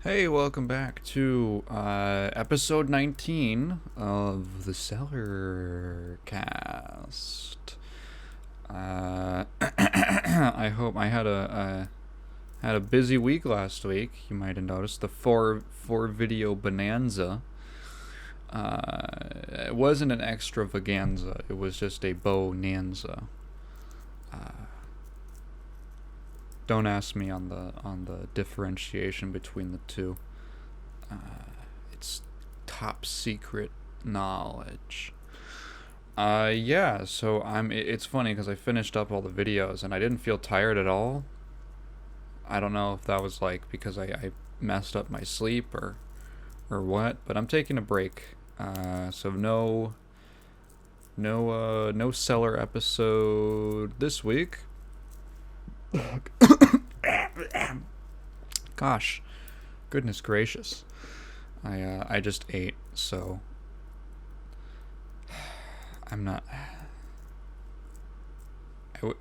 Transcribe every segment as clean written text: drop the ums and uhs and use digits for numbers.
Hey, welcome back to episode 19 of the Cellarcast. I hope I had a busy week last week. You might have noticed the four video bonanza. It wasn't an extravaganza. It was just a bonanza. Don't ask me on the differentiation between the two. It's top secret knowledge. Yeah. So It's funny because I finished up all the videos and I didn't feel tired at all. I don't know if that was like because I messed up my sleep or what, but I'm taking a break. So no Cellar episode this week. Gosh, goodness gracious. I just ate, so I'm not. I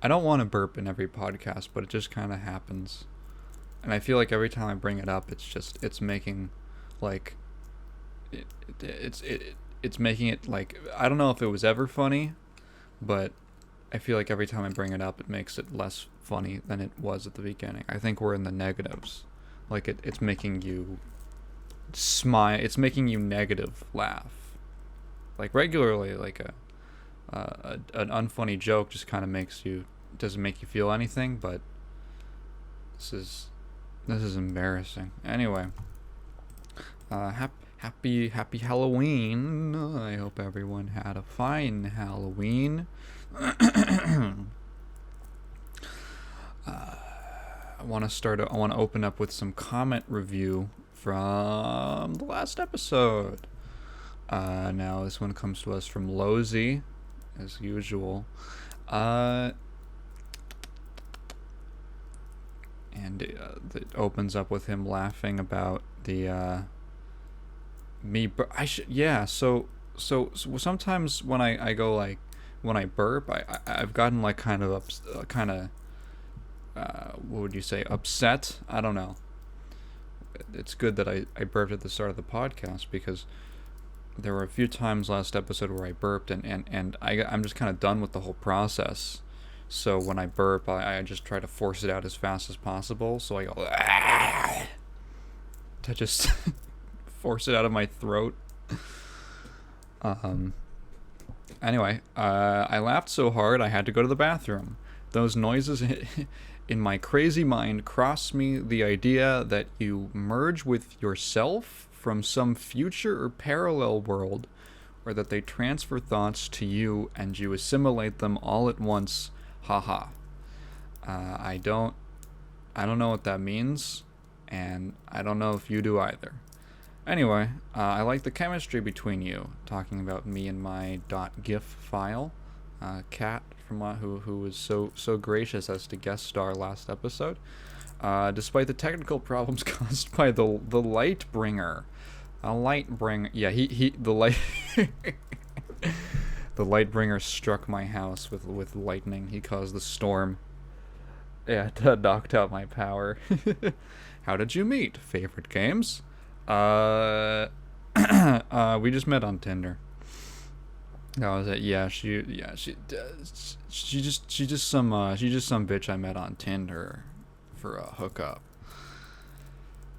don't want to burp in every podcast, but it just kind of happens, and I feel like every time I bring it up, it's making, like, it, it's making it like I don't know if it was ever funny, but I feel like every time I bring it up, it makes it less funny than it was at the beginning. I think we're in the negatives, like it's making you smile. It's making you negative laugh. Like regularly, like an unfunny joke just kind of doesn't make you feel anything. But this is embarrassing. Anyway, happy Halloween. I hope everyone had a fine Halloween. I want to open up with some comment review from the last episode. Now this one comes to us from Lozy, as usual. And it opens up with him laughing about the me. But So sometimes when I go like when I burp, I've gotten like kind of what would you say, upset? I don't know. It's good that I burped at the start of the podcast because there were a few times last episode where I burped and I'm just kind of done with the whole process. So when I burp, I just try to force it out as fast as possible. So I go to just force it out of my throat. Anyway, I laughed so hard I had to go to the bathroom. Those noises in my crazy mind crossed me the idea that you merge with yourself from some future or parallel world, or that they transfer thoughts to you and you assimilate them all at once. Haha. I don't know what that means, and I don't know if you do either. Anyway, I like the chemistry between you, talking about me and my .gif file. Kat from who was so gracious as to guest star last episode. Despite the technical problems caused by the light bringer. A light bringer. Yeah, he the light the light bringer struck my house with lightning. He caused the storm. Yeah, it knocked out my power. How did you meet? Favorite games? We just met on Tinder. That was it. Yeah, she just some bitch I met on Tinder for a hookup.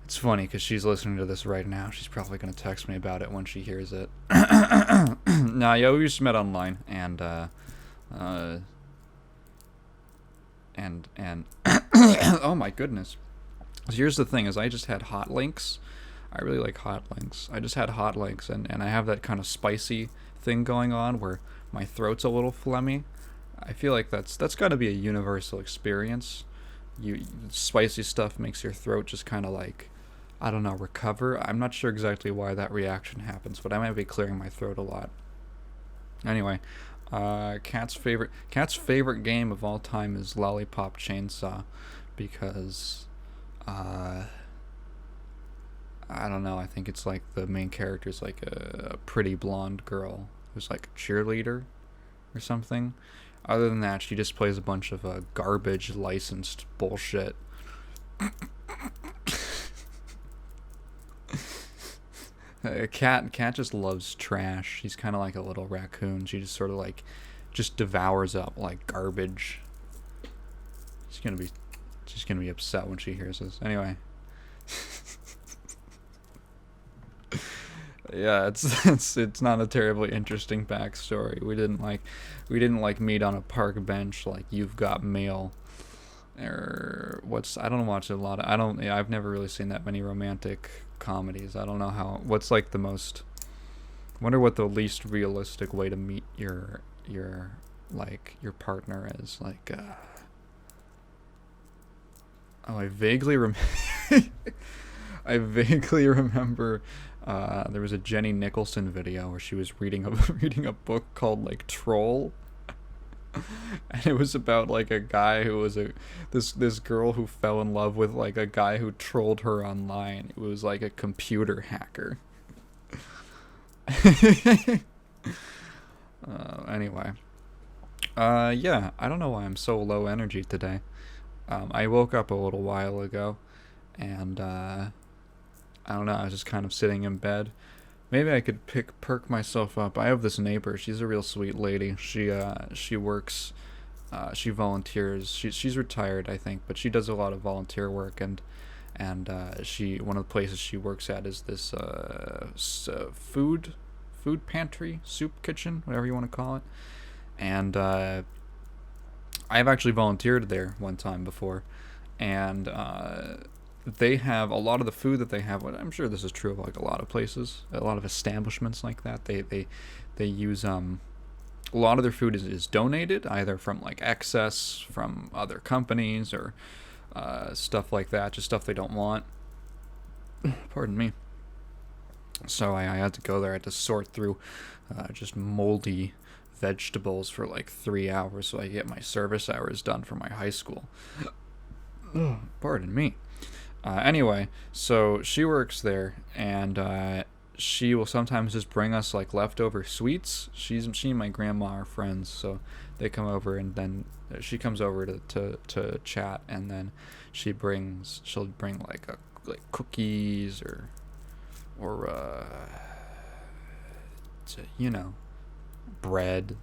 It's funny because she's listening to this right now. She's probably gonna text me about it when she hears it. Nah, yeah, we just met online and oh my goodness. So here's the thing: is I just had hot links. I really like hot links. I just had hot links, and I have that kind of spicy thing going on where my throat's a little phlegmy. I feel like that's got to be a universal experience. Spicy stuff makes your throat just kind of like, I don't know, recover. I'm not sure exactly why that reaction happens, but I might be clearing my throat a lot. Anyway, Cat's favorite game of all time is Lollipop Chainsaw because I don't know. I think it's like the main character's like a pretty blonde girl who's like a cheerleader or something. Other than that, she just plays a bunch of garbage licensed bullshit. Cat just loves trash. She's kind of like a little raccoon. She just sort of like just devours up like garbage. She's gonna be upset when she hears this. Anyway. Yeah, it's not a terribly interesting backstory. We didn't like meet on a park bench like You've Got Mail, or I don't watch a lot of, I've never really seen that many romantic comedies. I don't know what's like the most, wonder what the least realistic way to meet your partner is. Like I vaguely remember there was a Jenny Nicholson video where she was reading a book called like Troll, and it was about like a guy who was this girl who fell in love with like a guy who trolled her online. It was like a computer hacker. Anyway, yeah, I don't know why I'm so low energy today. I woke up a little while ago, and I don't know, I was just kind of sitting in bed. Maybe I could perk myself up. I have this neighbor. She's a real sweet lady. She works, she volunteers. She's retired, I think, but she does a lot of volunteer work, and one of the places she works at is this food pantry, soup kitchen, whatever you want to call it. And I've actually volunteered there one time before, and they have a lot of the food that they have. I'm sure this is true of like a lot of places, a lot of establishments like that. They use a lot of their food is donated either from like excess from other companies or stuff like that, just stuff they don't want. Pardon me. So I had to go there. I had to sort through just moldy vegetables for like 3 hours so I could get my service hours done for my high school. Pardon me. Anyway, so she works there, and she will sometimes just bring us like leftover sweets. She and my grandma are friends, so they come over, and then she comes over to chat, and then she'll bring like cookies or bread,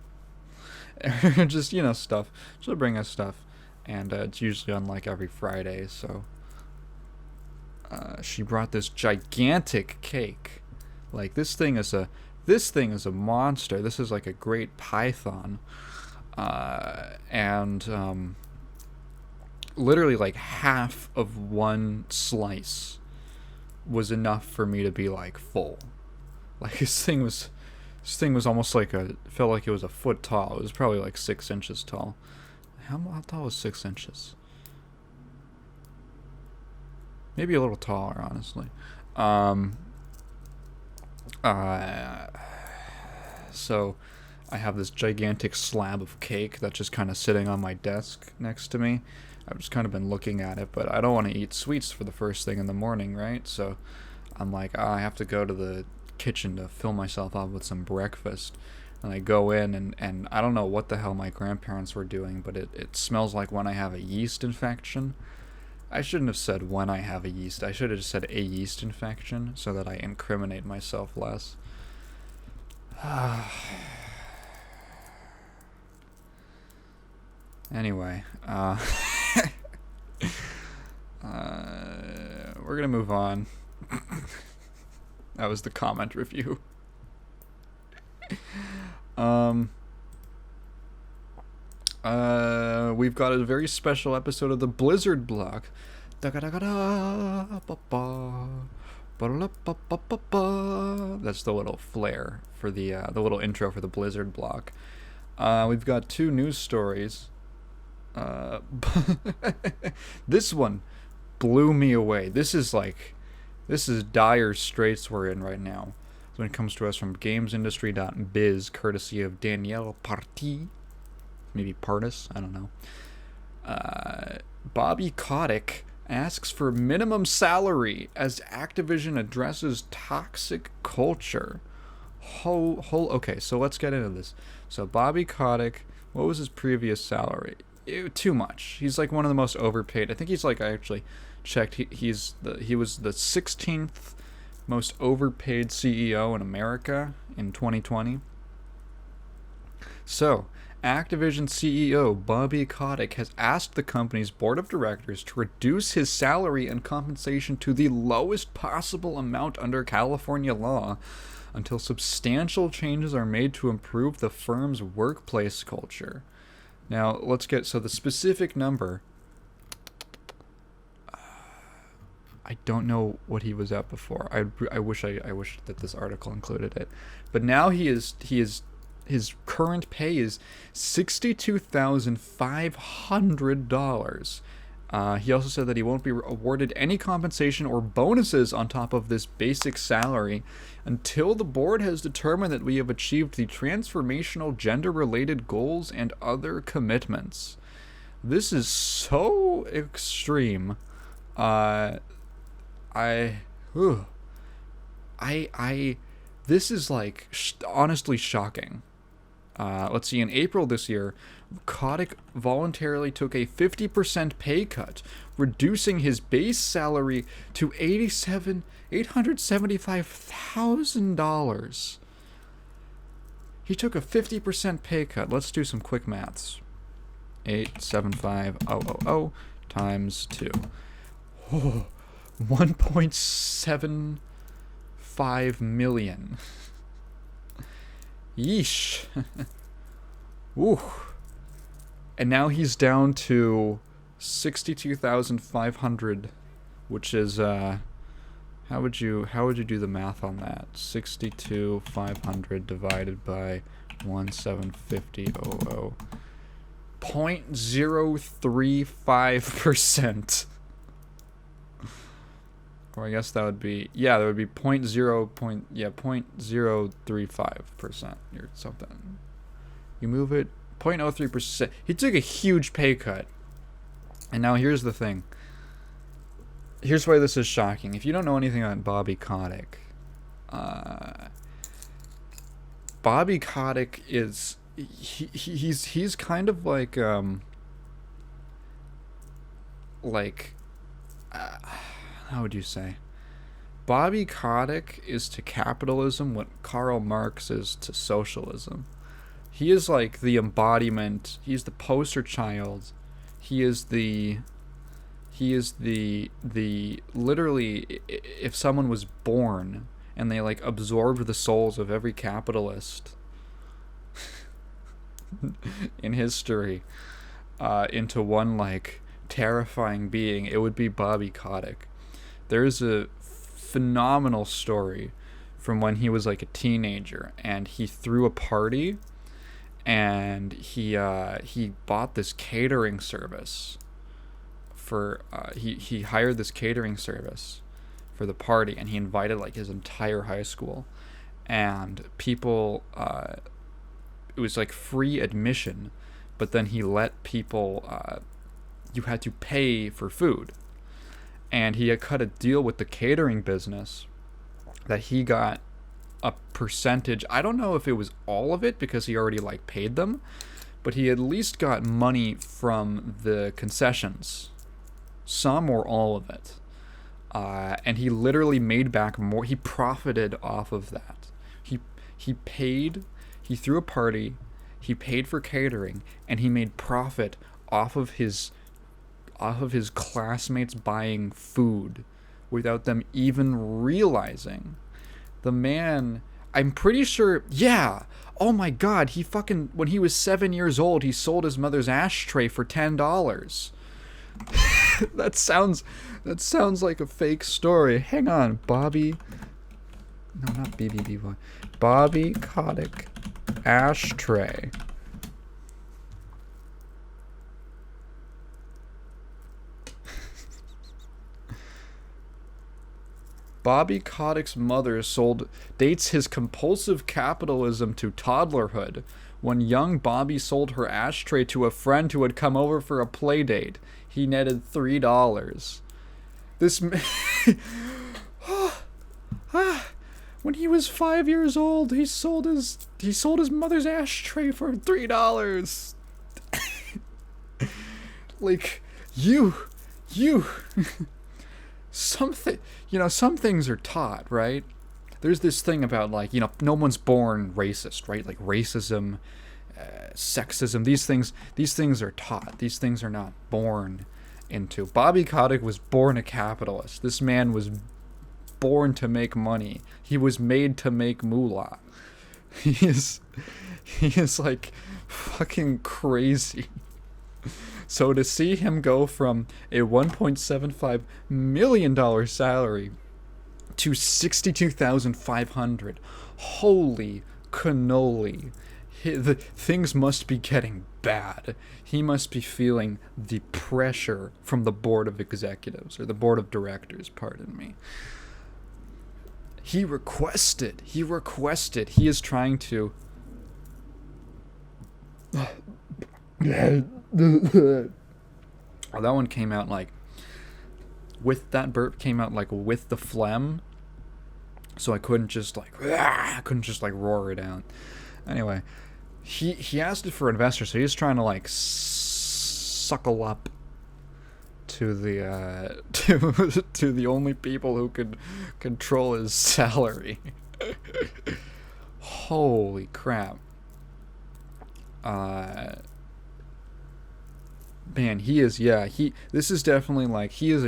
just stuff. She'll bring us stuff, and it's usually on like every Friday. So she brought this gigantic cake. Like this thing is a monster. This is like a great python, and literally like half of one slice was enough for me to be like full. Like this thing was almost like felt like it was a foot tall. It was probably like 6 inches tall. How tall was 6 inches? Maybe a little taller, honestly. So I have this gigantic slab of cake that's just kind of sitting on my desk next to me. I've just kind of been looking at it, but I don't want to eat sweets for the first thing in the morning, right? So I'm like, I have to go to the kitchen to fill myself up with some breakfast. And I go in, and I don't know what the hell my grandparents were doing, but it smells like when I have a yeast infection. I shouldn't have said when I have a yeast. I should have just said a yeast infection so that I incriminate myself less. Anyway, we're gonna move on. That was the comment review. We've got a very special episode of the Blizzard block. That's the little flair for the little intro for the Blizzard block. We've got 2 news stories. This one blew me away. This is dire straits we're in right now. When it comes to us from gamesindustry.biz, courtesy of Danielle Parti. Maybe Partis, I don't know. Bobby Kotick asks for minimum salary as Activision addresses toxic culture. Okay, so let's get into this. So Bobby Kotick, what was his previous salary? Too much. He's like one of the most overpaid. I think he's like, I actually checked, he was the 16th most overpaid CEO in America in 2020. So, Activision CEO Bobby Kotick has asked the company's board of directors to reduce his salary and compensation to the lowest possible amount under California law until substantial changes are made to improve the firm's workplace culture. Now, let's get, so the specific number, I don't know what he was at before. I wish that this article included it. But now his current pay is $62,500. He also said that he won't be awarded any compensation or bonuses on top of this basic salary until the board has determined that we have achieved the transformational gender-related goals and other commitments. This is so extreme. This is like honestly shocking. Let's see, in April this year, Kotick voluntarily took a 50% pay cut, reducing his base salary to $875,000. He took a 50% pay cut. Let's do some quick maths. 875,000 times 2. Oh, 1.75 million. Yeesh. Ooh. And now he's down to 62,500, which is how would you do the math on that? 62,500 divided by 1,750,000. 0.035%. Or I guess that would be, yeah, that would be 0.035% or something. You move it 0.03%. He took a huge pay cut. And now here's the thing. Here's why this is shocking. If you don't know anything about Bobby Kotick, Bobby Kotick is he's kind of like how would you say? Bobby Kotick is to capitalism what Karl Marx is to socialism. He is like the embodiment. He's the poster child. He is the literally, if someone was born and they like absorbed the souls of every capitalist in history into one like terrifying being, it would be Bobby Kotick. There's a phenomenal story from when he was like a teenager, and he threw a party, and he bought this catering service for he hired this catering service for the party, and he invited like his entire high school, and people it was like free admission, but then he let people you had to pay for food. And he had cut a deal with the catering business that he got a percentage. I don't know if it was all of it because he already like paid them, but he at least got money from the concessions, some or all of it. And he literally made back more. He profited off of that. He threw a party, he paid for catering, and he made profit off of his classmates buying food without them even realizing. The man, I'm pretty sure, yeah, oh my god, he fucking, when he was 7 years old, he sold his mother's ashtray for $10. That sounds like a fake story. Hang on, Bobby, no, not BBB, Bobby Kotick ashtray. Bobby Kotick's mother dates his compulsive capitalism to toddlerhood when young Bobby sold her ashtray to a friend who had come over for a play date. He netted $3. This when he was 5 years old, he sold his mother's ashtray for $3. Like, you something, some things are taught, right? There's this thing about, like, no one's born racist, right? Like racism, sexism, these things are taught. These things are not born into. Bobby Kotick was born a capitalist. This man was born to make money. He was made to make moolah. He is like fucking crazy. So to see him go from a $1.75 million salary to $62,500, holy cannoli. Things must be getting bad. He must be feeling the pressure from the board of executives, or the board of directors, pardon me. He requested, he is trying to... Oh, that one came out like... That burp came out like with the phlegm. So I couldn't just like roar it out. Anyway, he asked it for investors, so he's trying to like suckle up to the to the only people who could control his salary. Holy crap. Man, he's definitely like, he's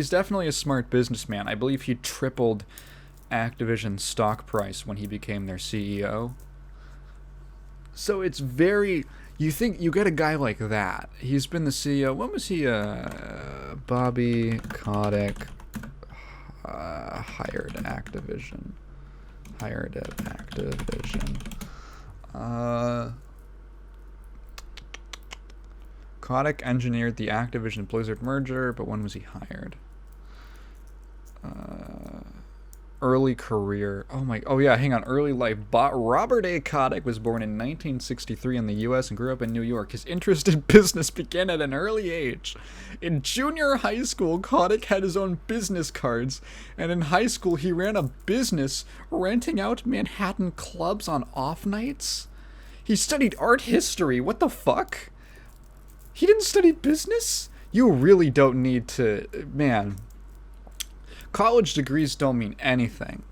definitely a smart businessman. I believe he tripled Activision's stock price when he became their CEO. So it's very, you get a guy like that. He's been the CEO. When was he, Bobby Kotick, hired at Activision. Kotick engineered the Activision Blizzard merger, but when was he hired? Early career. Early life. Robert A. Kotick was born in 1963 in the U.S. and grew up in New York. His interest in business began at an early age. In junior high school, Kotick had his own business cards, and in high school he ran a business renting out Manhattan clubs on off nights. He studied art history. What the fuck? He didn't study business? You really don't need to... Man. College degrees don't mean anything.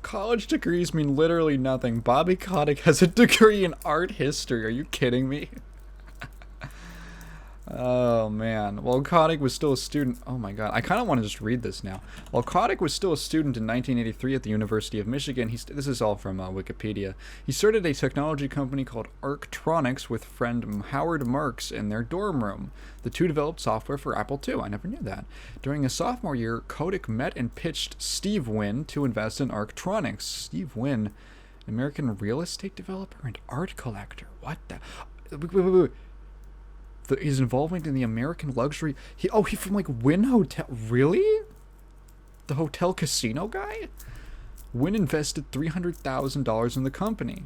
College degrees mean literally nothing. Bobby Kotick has a degree in art history. Are you kidding me? Oh, man. While Kotick was still a student... Oh, my God. I kind of want to just read this now. While Kotick was still a student in 1983 at the University of Michigan, this is all from Wikipedia, he started a technology company called Arctronics with friend Howard Marks in their dorm room. The two developed software for Apple II. I never knew that. During his sophomore year, Kotick met and pitched Steve Wynn to invest in Arctronics. Steve Wynn, American real estate developer and art collector. What the... Wait. His involvement in the American luxury... He from, like, Wynn Hotel... Really? The hotel casino guy? Wynn invested $300,000 in the company.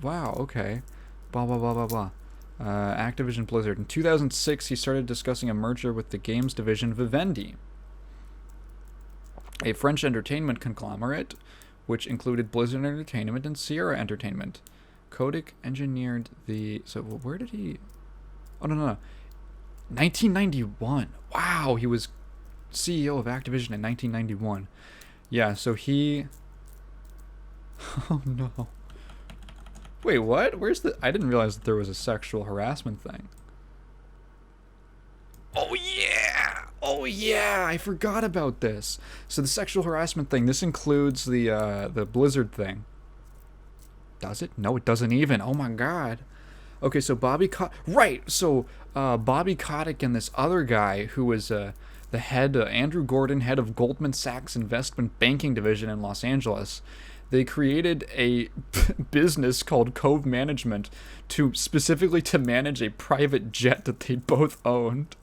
Wow, okay. Blah, blah, blah, blah, blah. Activision Blizzard. In 2006, he started discussing a merger with the games division Vivendi, a French entertainment conglomerate, which included Blizzard Entertainment and Sierra Entertainment. Kotick engineered the... So, where did he... Oh, no. 1991. Wow, he was CEO of Activision in 1991. Yeah, so he... Oh, no. Wait, what? Where's the... I didn't realize that there was a sexual harassment thing. Oh, yeah! I forgot about this. So the sexual harassment thing, this includes the Blizzard thing. Does it? No, it doesn't even. Oh my God. Okay, so Bobby Kotick... Right! So, Bobby Kotick and this other guy who was the head, Andrew Gordon, head of Goldman Sachs Investment Banking Division in Los Angeles, they created a business called Cove Management specifically to manage a private jet that they both owned.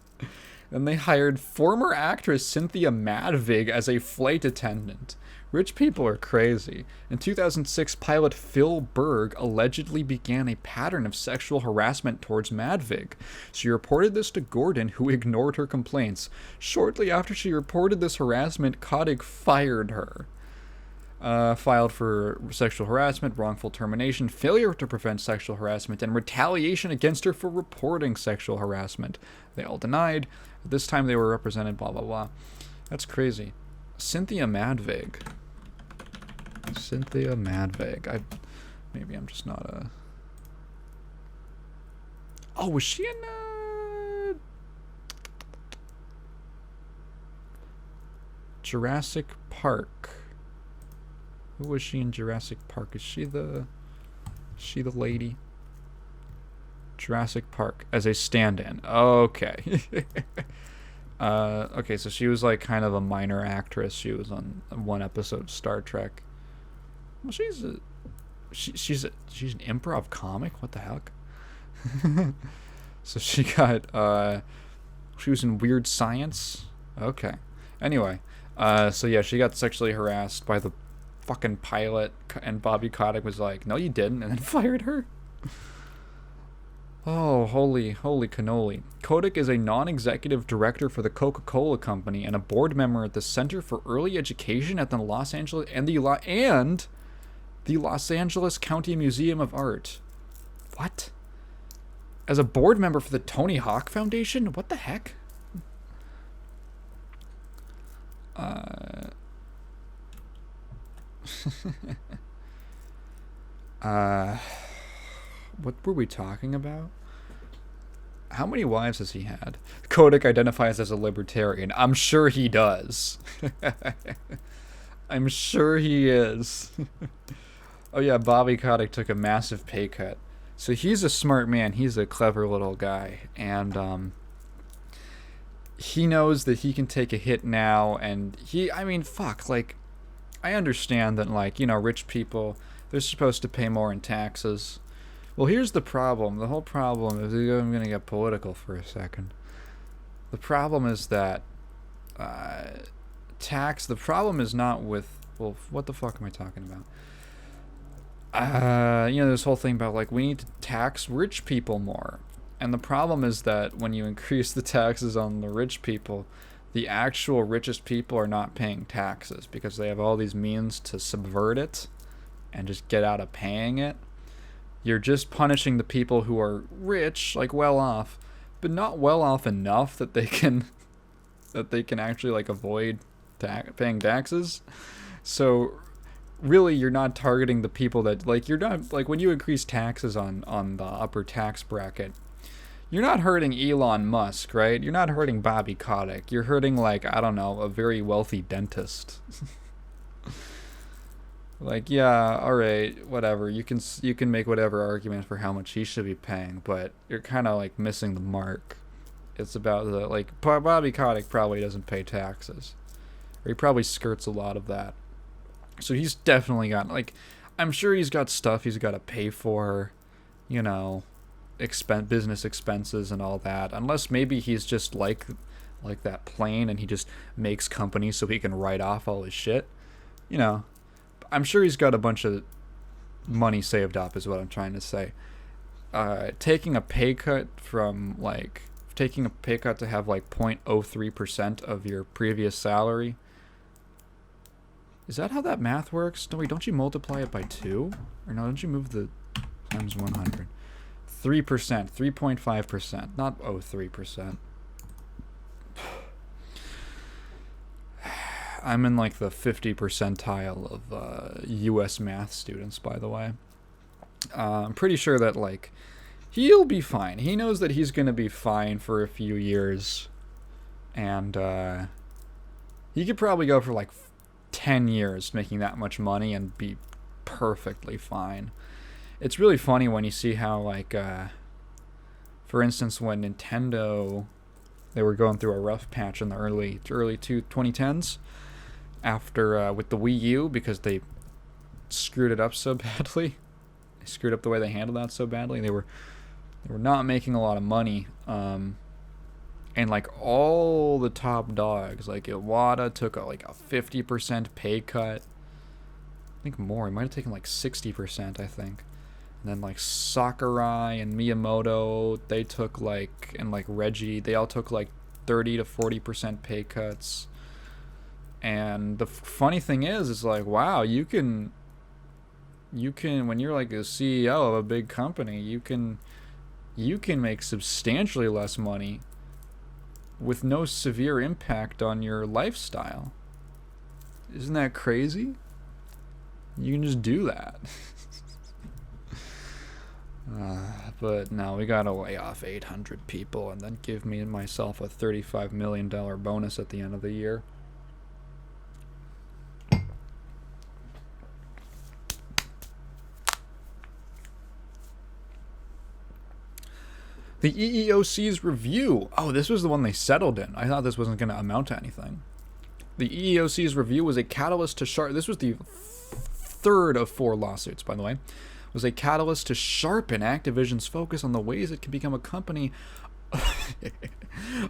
And they hired former actress Cynthia Madvig as a flight attendant. Rich people are crazy. In 2006, pilot Phil Berg allegedly began a pattern of sexual harassment towards Madvig. She reported this to Gordon, who ignored her complaints. Shortly after she reported this harassment, Kotick fired her. filed for sexual harassment, wrongful termination, failure to prevent sexual harassment, and retaliation against her for reporting sexual harassment. They all denied. This time they were represented, blah, blah, blah. That's crazy. Cynthia Madvig. Maybe I'm just not a... Oh, was she in... Jurassic Park? Who was she in Jurassic Park? Is she the lady? Jurassic Park as a stand-in. Okay. Okay, so she was like kind of a minor actress. She was on one episode of Star Trek. Well, she's an improv comic. What the heck? So she got she was in Weird Science. Okay. Anyway, so yeah, she got sexually harassed by the fucking pilot, and Bobby Kotick was like, "No, you didn't," and then fired her. Oh, holy cannoli. Kotick is a non-executive director for the Coca-Cola Company and a board member at the Center for Early Education at the Los Angeles the Los Angeles County Museum of Art. What? As a board member for the Tony Hawk Foundation? What the heck? What were we talking about? How many wives has he had? Kotick identifies as a libertarian. I'm sure he does. I'm sure he is. Oh yeah, Bobby Kotick took a massive pay cut. So he's a smart man. He's a clever little guy. And he knows that he can take a hit now. And fuck, like, I understand that, like, you know, rich people, they're supposed to pay more in taxes. Well, here's the problem. The whole problem is, I'm going to get political for a second. The problem is that the problem is not with, well, what the fuck am I talking about? This whole thing about, like, we need to tax rich people more. And the problem is that when you increase the taxes on the rich people, the actual richest people are not paying taxes because they have all these means to subvert it and just get out of paying it. You're just punishing the people who are rich, like well off, but not well off enough that they can actually, like, avoid paying taxes. So really, you're not targeting the people that, like, you're not, like, when you increase taxes on the upper tax bracket, you're not hurting Elon Musk, right? You're not hurting Bobby Kotick. You're hurting, like, I don't know, a very wealthy dentist. Like, yeah, all right, whatever. You can make whatever argument for how much he should be paying, but you're kind of, like, missing the mark. It's about the, like, Bobby Kotick probably doesn't pay taxes, or he probably skirts a lot of that. So he's definitely got, like, I'm sure he's got stuff he's got to pay for, you know, business expenses and all that. Unless maybe he's just like that plane and he just makes companies so he can write off all his shit, you know. I'm sure he's got a bunch of money saved up, is what I'm trying to say. Taking a pay cut to have, like, 0.03% of your previous salary. Is that how that math works? No, wait, don't you multiply it by 2? Or no, don't you move the times 100? 3%, 3.5%, not 0.03%. I'm in, like, the 50 percentile of U.S. math students, by the way. I'm pretty sure that, like, he'll be fine. He knows that he's going to be fine for a few years. And he could probably go for, like, 10 years making that much money and be perfectly fine. It's really funny when you see how, like, for instance, when Nintendo, they were going through a rough patch in the early 2010s, after with the Wii U, because they screwed it up so badly. They screwed up the way they handled that so badly. They were not making a lot of money. And, like, all the top dogs, like Iwata took a 50% pay cut. I think more. He might have taken, like, 60%, I think. And then, like, Sakurai and Miyamoto, they took, like, and, like, Reggie, they all took, like, 30 to 40% pay cuts. And the funny thing is like, wow, you can when you're like a CEO of a big company, you can make substantially less money with no severe impact on your lifestyle. Isn't that crazy? You can just do that. But no, we gotta lay off 800 people and then give me and myself a $35 million bonus at the end of the year. The EEOC's review. Oh, this was the one they settled in. I thought this wasn't going to amount to anything. The EEOC's review was a catalyst to sharpen. This was the third of 4 lawsuits, by the way. Was a catalyst to sharpen Activision's focus on the ways it can become a company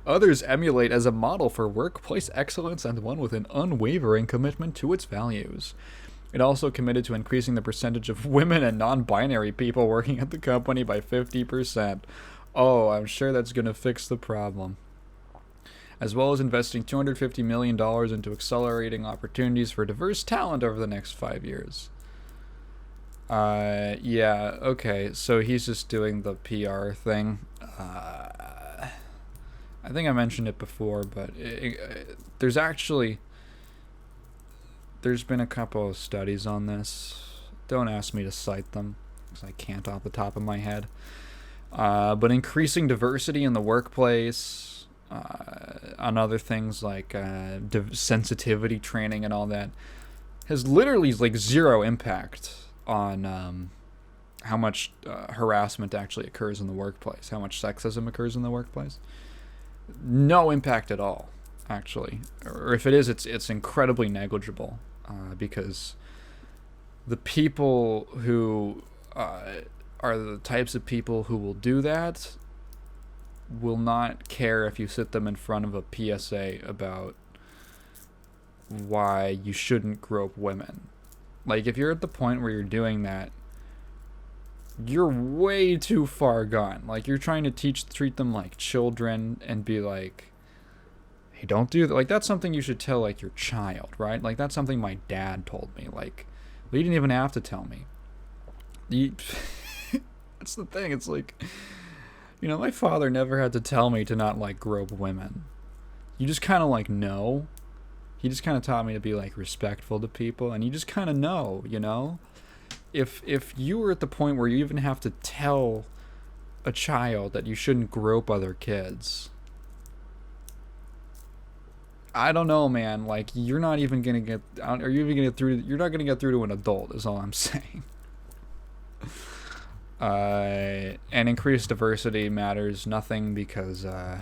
others emulate as a model for workplace excellence and one with an unwavering commitment to its values. It also committed to increasing the percentage of women and non-binary people working at the company by 50%. Oh, I'm sure that's going to fix the problem. As well as investing $250 million into accelerating opportunities for diverse talent over the next 5 years. Yeah, okay, so he's just doing the PR thing. I think I mentioned it before, but there's been a couple of studies on this. Don't ask me to cite them, because I can't off the top of my head. But increasing diversity in the workplace, on other things like sensitivity training and all that, has literally like zero impact on how much harassment actually occurs in the workplace, how much sexism occurs in the workplace. No impact at all, actually. Or if it is, it's incredibly negligible, because the people who are the types of people who will do that will not care if you sit them in front of a PSA about why you shouldn't grope women. Like, if you're at the point where you're doing that, you're way too far gone. Like, you're trying to treat them like children and be like, hey, don't do that. Like, that's something you should tell, like, your child, right? Like, that's something my dad told me. Like, well, you didn't even have to tell me. That's the thing. It's like, you know, my father never had to tell me to not, like, grope women. You just kind of, like, know. He just kind of taught me to be, like, respectful to people, and you just kind of know, you know? If you were at the point where you even have to tell a child that you shouldn't grope other kids, I don't know, man. Like, you're not even gonna get. Are you even gonna get through? You're not gonna get through to an adult. Is all I'm saying. And increased diversity matters nothing because it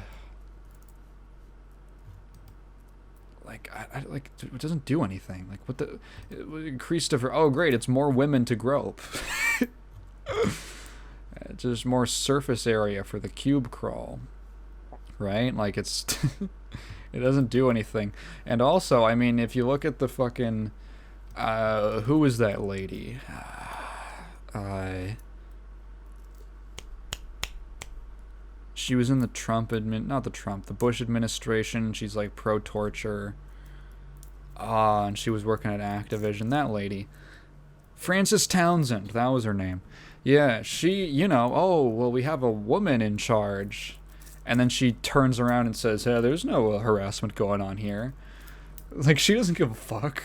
doesn't do anything. Like, what the increased oh great, it's more women to grope. It's just more surface area for the cube crawl, right? Like, it's it doesn't do anything. And also, I mean, if you look at the fucking who was that lady? She was in the the Bush administration. She's like pro-torture. And she was working at Activision. That lady. Frances Townsend, that was her name. Yeah, she, you know, oh, well, we have a woman in charge. And then she turns around and says, hey, there's no harassment going on here. Like, she doesn't give a fuck.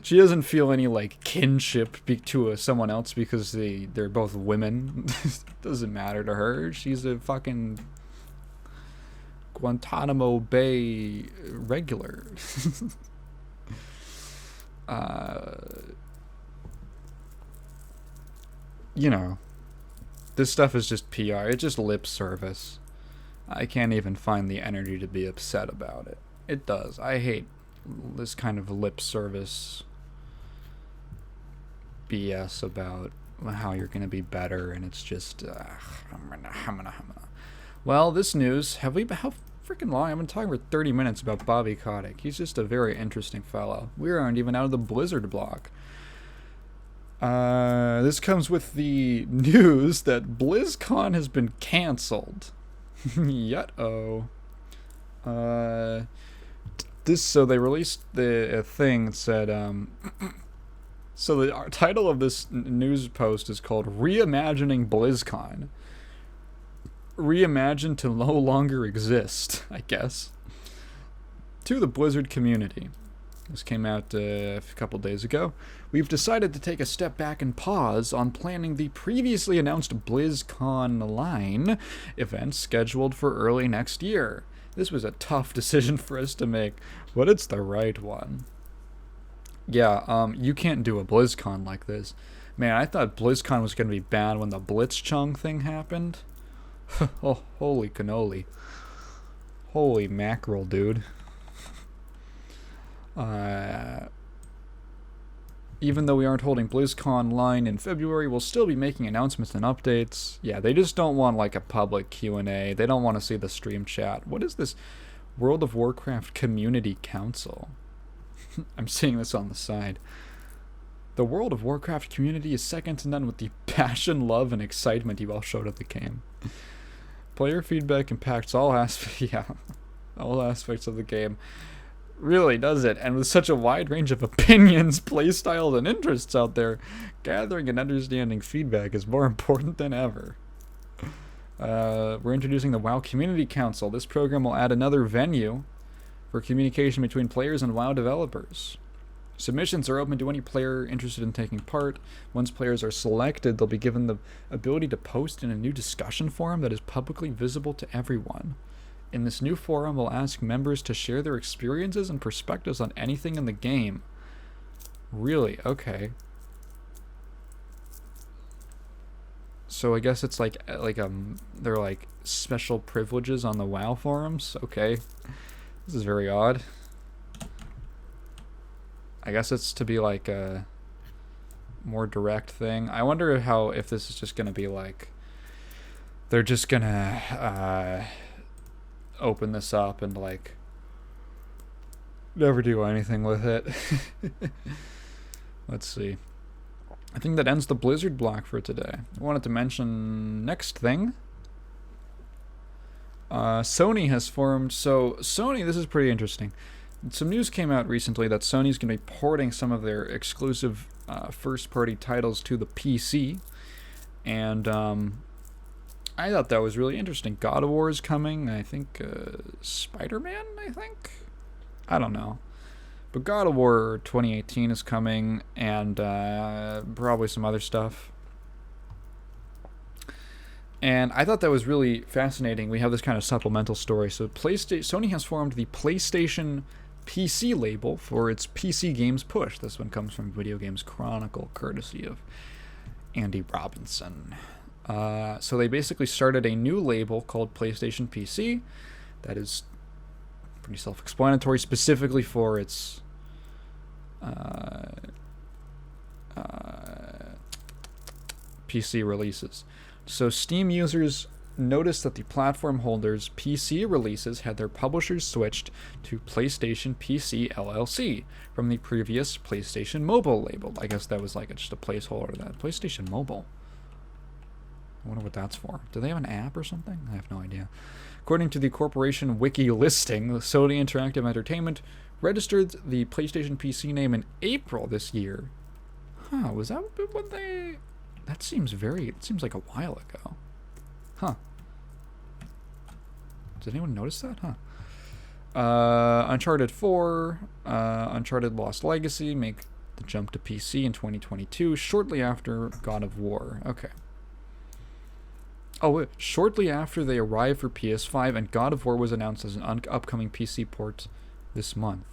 She doesn't feel any, like, kinship to someone else because they're both women. Doesn't matter to her. She's a fucking Guantanamo Bay regular. You know, this stuff is just PR. It's just lip service. I can't even find the energy to be upset about it. It does. I hate this kind of lip service BS about how you're going to be better, and it's just well, this news, how freaking long? I've been talking for 30 minutes about Bobby Kotick. He's just a very interesting fellow. We aren't even out of the Blizzard block. This comes with the news that BlizzCon has been canceled. Yut-oh. So they released a thing that said, so the title of this news post is called Reimagining BlizzCon. Reimagined to no longer exist, I guess. To the Blizzard community. This came out a couple days ago. We've decided to take a step back and pause on planning the previously announced BlizzCon line event scheduled for early next year. This was a tough decision for us to make, but it's the right one. Yeah, you can't do a BlizzCon like this. Man, I thought BlizzCon was going to be bad when the Blitzchung thing happened. Oh, holy cannoli. Holy mackerel, dude. Even though we aren't holding BlizzCon line in February, we'll still be making announcements and updates. Yeah, they just don't want like a public Q&A. They don't want to see the stream chat. What is this World of Warcraft Community Council? I'm seeing this on the side. The World of Warcraft community is second to none with the passion, love, and excitement you all showed at the game. Player feedback impacts all aspects of the game. Really does it, and with such a wide range of opinions, playstyles, and interests out there, gathering and understanding feedback is more important than ever. We're introducing the WoW Community Council. This program will add another venue for communication between players and WoW developers. Submissions are open to any player interested in taking part. Once players are selected, they'll be given the ability to post in a new discussion forum that is publicly visible to everyone. In this new forum, we'll ask members to share their experiences and perspectives on anything in the game. Really? Okay. So I guess it's they're like special privileges on the WoW forums. Okay. This is very odd. I guess it's to be like a more direct thing. I wonder if this is just gonna be like they're just gonna open this up and like never do anything with it. Let's see. I think that ends the Blizzard block for today. I wanted to mention next thing. Sony has formed. So Sony, this is pretty interesting. Some news came out recently that Sony's going to be porting some of their exclusive first-party titles to the PC, and I thought that was really interesting. God of War is coming. I think Spider-Man, I don't know. But God of War 2018 is coming, and probably some other stuff. And I thought that was really fascinating. We have this kind of supplemental story. So Sony has formed the PlayStation PC label for its PC games push. This one comes from Video Games Chronicle, courtesy of Andy Robinson. So they basically started a new label called PlayStation PC that is pretty self-explanatory, specifically for its PC releases. So Steam users noticed that the platform holders' PC releases had their publishers switched to PlayStation PC LLC from the previous PlayStation Mobile label. I guess that was like just a placeholder of that. PlayStation Mobile. I wonder what that's for. Do they have an app or something? I have no idea. According to the corporation wiki listing, Sony Interactive Entertainment registered the PlayStation PC name in April this year. Huh, was that when they... That seems it seems like a while ago. Huh. Did anyone notice that? Huh. Uncharted 4, Uncharted Lost Legacy make the jump to PC in 2022, shortly after God of War. Okay. Oh, wait. Shortly after they arrived for PS5, and God of War was announced as an upcoming PC port this month.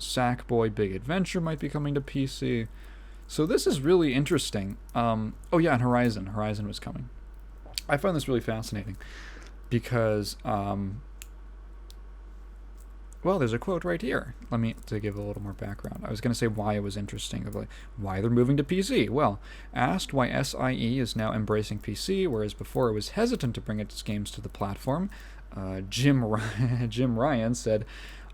Sackboy Big Adventure might be coming to PC. So this is really interesting. Oh yeah, and Horizon. Horizon was coming. I find this really fascinating because, well, there's a quote right here. To give a little more background. I was going to say why it was interesting, of like why they're moving to PC. Well, asked why SIE is now embracing PC, whereas before it was hesitant to bring its games to the platform, Jim Ryan said,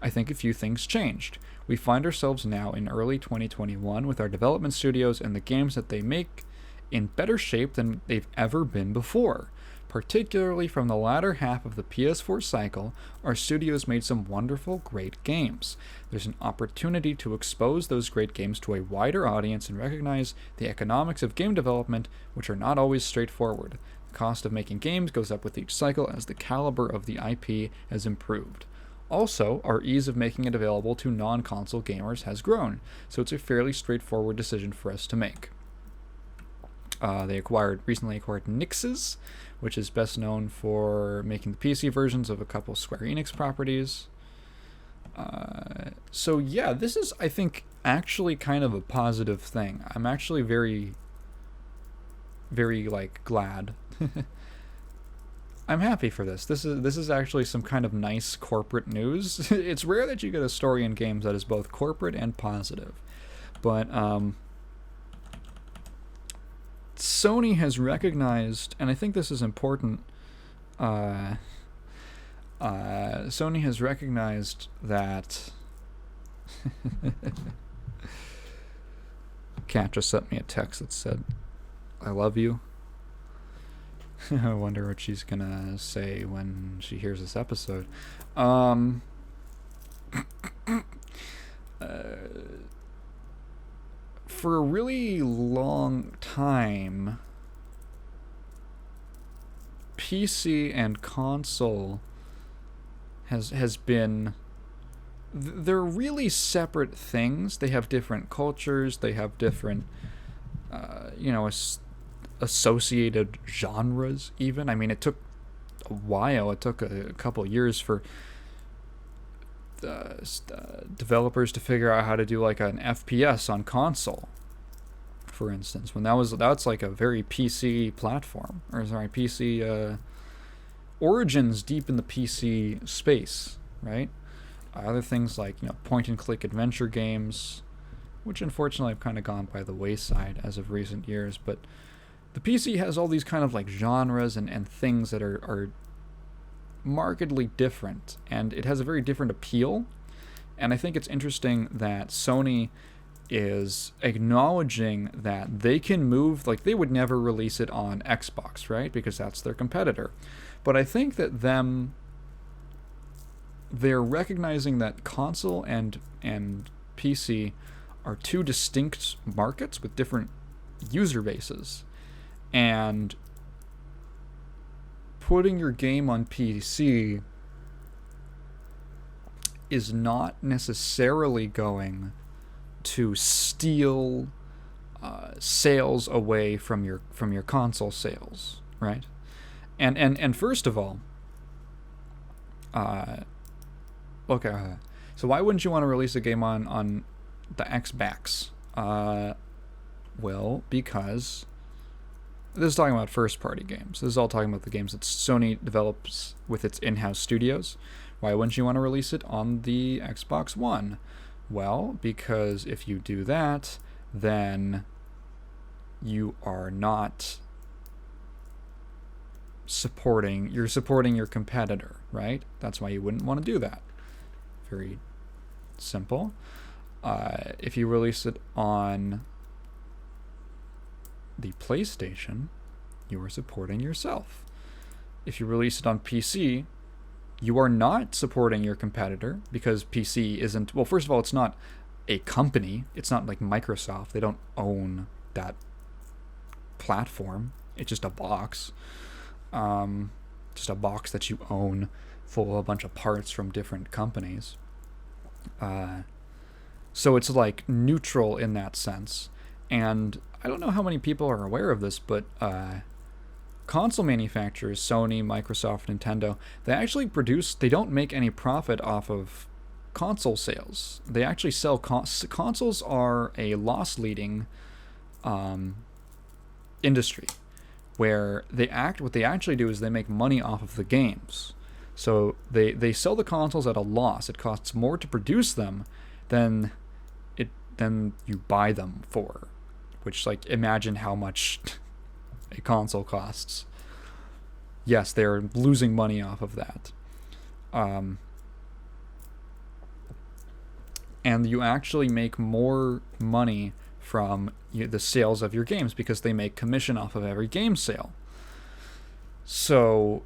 I think a few things changed. We find ourselves now in early 2021 with our development studios and the games that they make in better shape than they've ever been before. Particularly from the latter half of the PS4 cycle, our studios made some wonderful, great games. There's an opportunity to expose those great games to a wider audience and recognize the economics of game development, which are not always straightforward. The cost of making games goes up with each cycle as the caliber of the IP has improved. Also, our ease of making it available to non-console gamers has grown, so it's a fairly straightforward decision for us to make. They recently acquired Nixes, which is best known for making the PC versions of a couple Square Enix properties. So yeah, this is, I think, actually kind of a positive thing. I'm actually very, very, glad. I'm happy for this. This is actually some kind of nice corporate news. It's rare that you get a story in games that is both corporate and positive. But, Sony has recognized, and I think this is important, Sony has recognized that Kat just sent me a text that said, "I love you." I wonder what she's gonna say when she hears this episode. For a really long time, PC and console has been, they're really separate things. They have different cultures. They have different, associated genres. Even, I mean, it took a while. It took a couple years for developers to figure out how to do like an FPS on console, for instance, when that's like a very PC platform, or sorry, PC origins deep in the PC space, right? Other things like, point and click adventure games, which unfortunately have kind of gone by the wayside as of recent years, but the PC has all these kind of like genres and things that are markedly different, and it has a very different appeal. And I think it's interesting that Sony is acknowledging that they can move, like they would never release it on Xbox, right? Because that's their competitor. But I think that they're recognizing that console and PC are two distinct markets with different user bases, and putting your game on PC is not necessarily going to steal sales away from your console sales, right? And first of all, so why wouldn't you want to release a game on the Xbox? Well, because this is talking about first-party games. This is all talking about the games that Sony develops with its in-house studios. Why wouldn't you want to release it on the Xbox One? Well, because if you do that, then you are not supporting your competitor, right? That's why you wouldn't want to do that. Very simple. If you release it on the PlayStation, you are supporting yourself. If you release it on PC, you are not supporting your competitor, because PC isn't, well, first of all, it's not a company. It's not like Microsoft. They don't own that platform. It's just a box. Just a box that you own full of a bunch of parts from different companies. So it's like neutral in that sense. And I don't know how many people are aware of this, but console manufacturers, Sony, Microsoft, Nintendo, they don't make any profit off of console sales. They actually sell consoles are a loss-leading industry, where what they actually do is they make money off of the games. So they sell the consoles at a loss. It costs more to produce them than you buy them for, which, like, imagine how much a console costs. Yes, they're losing money off of that. And you actually make more money from the sales of your games, because they make commission off of every game sale. So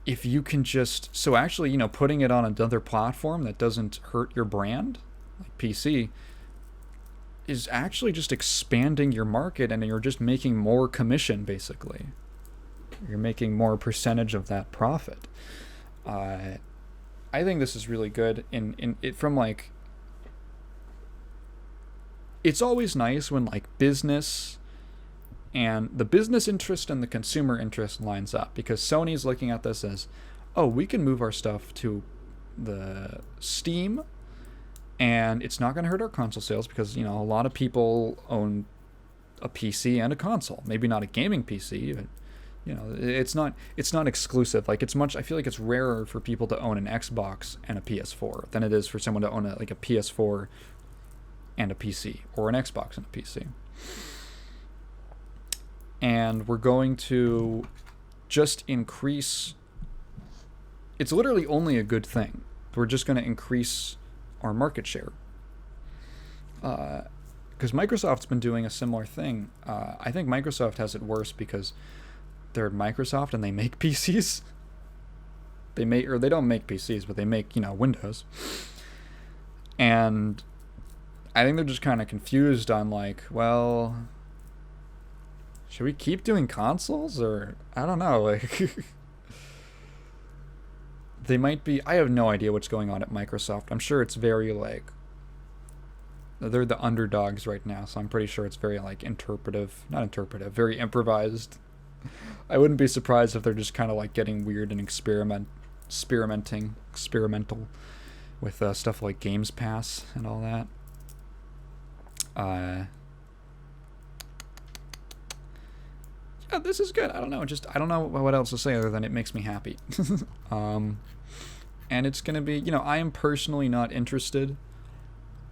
if you can just, so actually, putting it on another platform that doesn't hurt your brand, like PC, is actually just expanding your market, and you're just making more commission, basically. You're making more percentage of that profit. I think this is really good in it from like, it's always nice when like business and the business interest and the consumer interest lines up, because Sony's looking at this as, oh, we can move our stuff to the Steam and it's not going to hurt our console sales, because a lot of people own a PC and a console, maybe not a gaming PC, but it's not exclusive. Like, I feel like it's rarer for people to own an Xbox and a PS4 than it is for someone to own a PS4 and a PC, or an Xbox and a PC. And we're going to just increase, it's literally only a good thing. We're just going to increase our market share. Because Microsoft's been doing a similar thing. I think Microsoft has it worse because they're Microsoft and they make PCs. They don't make PCs, but they make, Windows. And I think they're just kind of confused on like, well, should we keep doing consoles, or I don't know, like they might be, I have no idea what's going on at Microsoft. I'm sure it's very like, they're the underdogs right now, so I'm pretty sure it's very like very improvised. I wouldn't be surprised if they're just kind of like getting weird and experimental with stuff like Games Pass and all that. Yeah, this is good. I don't know what else to say other than it makes me happy. And it's gonna be, I am personally not interested.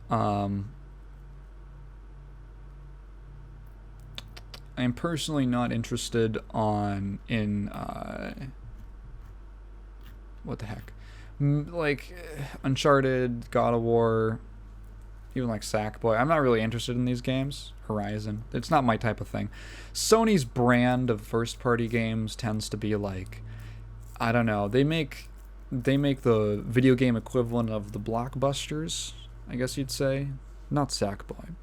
I am personally not interested in what the heck, like Uncharted, God of War, even like Sackboy. I'm not really interested in these games. Horizon, it's not my type of thing. Sony's brand of first-party games tends to be like, I don't know. They make the video game equivalent of the blockbusters, I guess you'd say. Not Sackboy,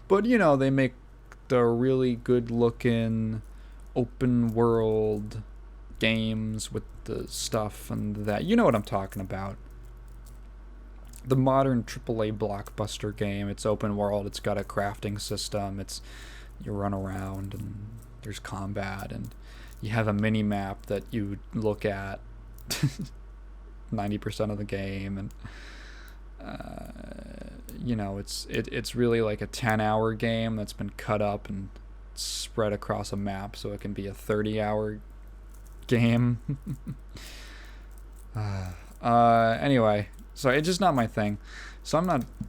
but they make the really good-looking open-world games with the stuff and that. You know what I'm talking about. The modern AAA blockbuster game. It's open world. It's got a crafting system. You run around and there's combat and you have a mini map that you look at 90% of the game, and it's really like a 10-hour game that's been cut up and spread across a map so it can be a 30-hour game. Anyway. So it's just not my thing. So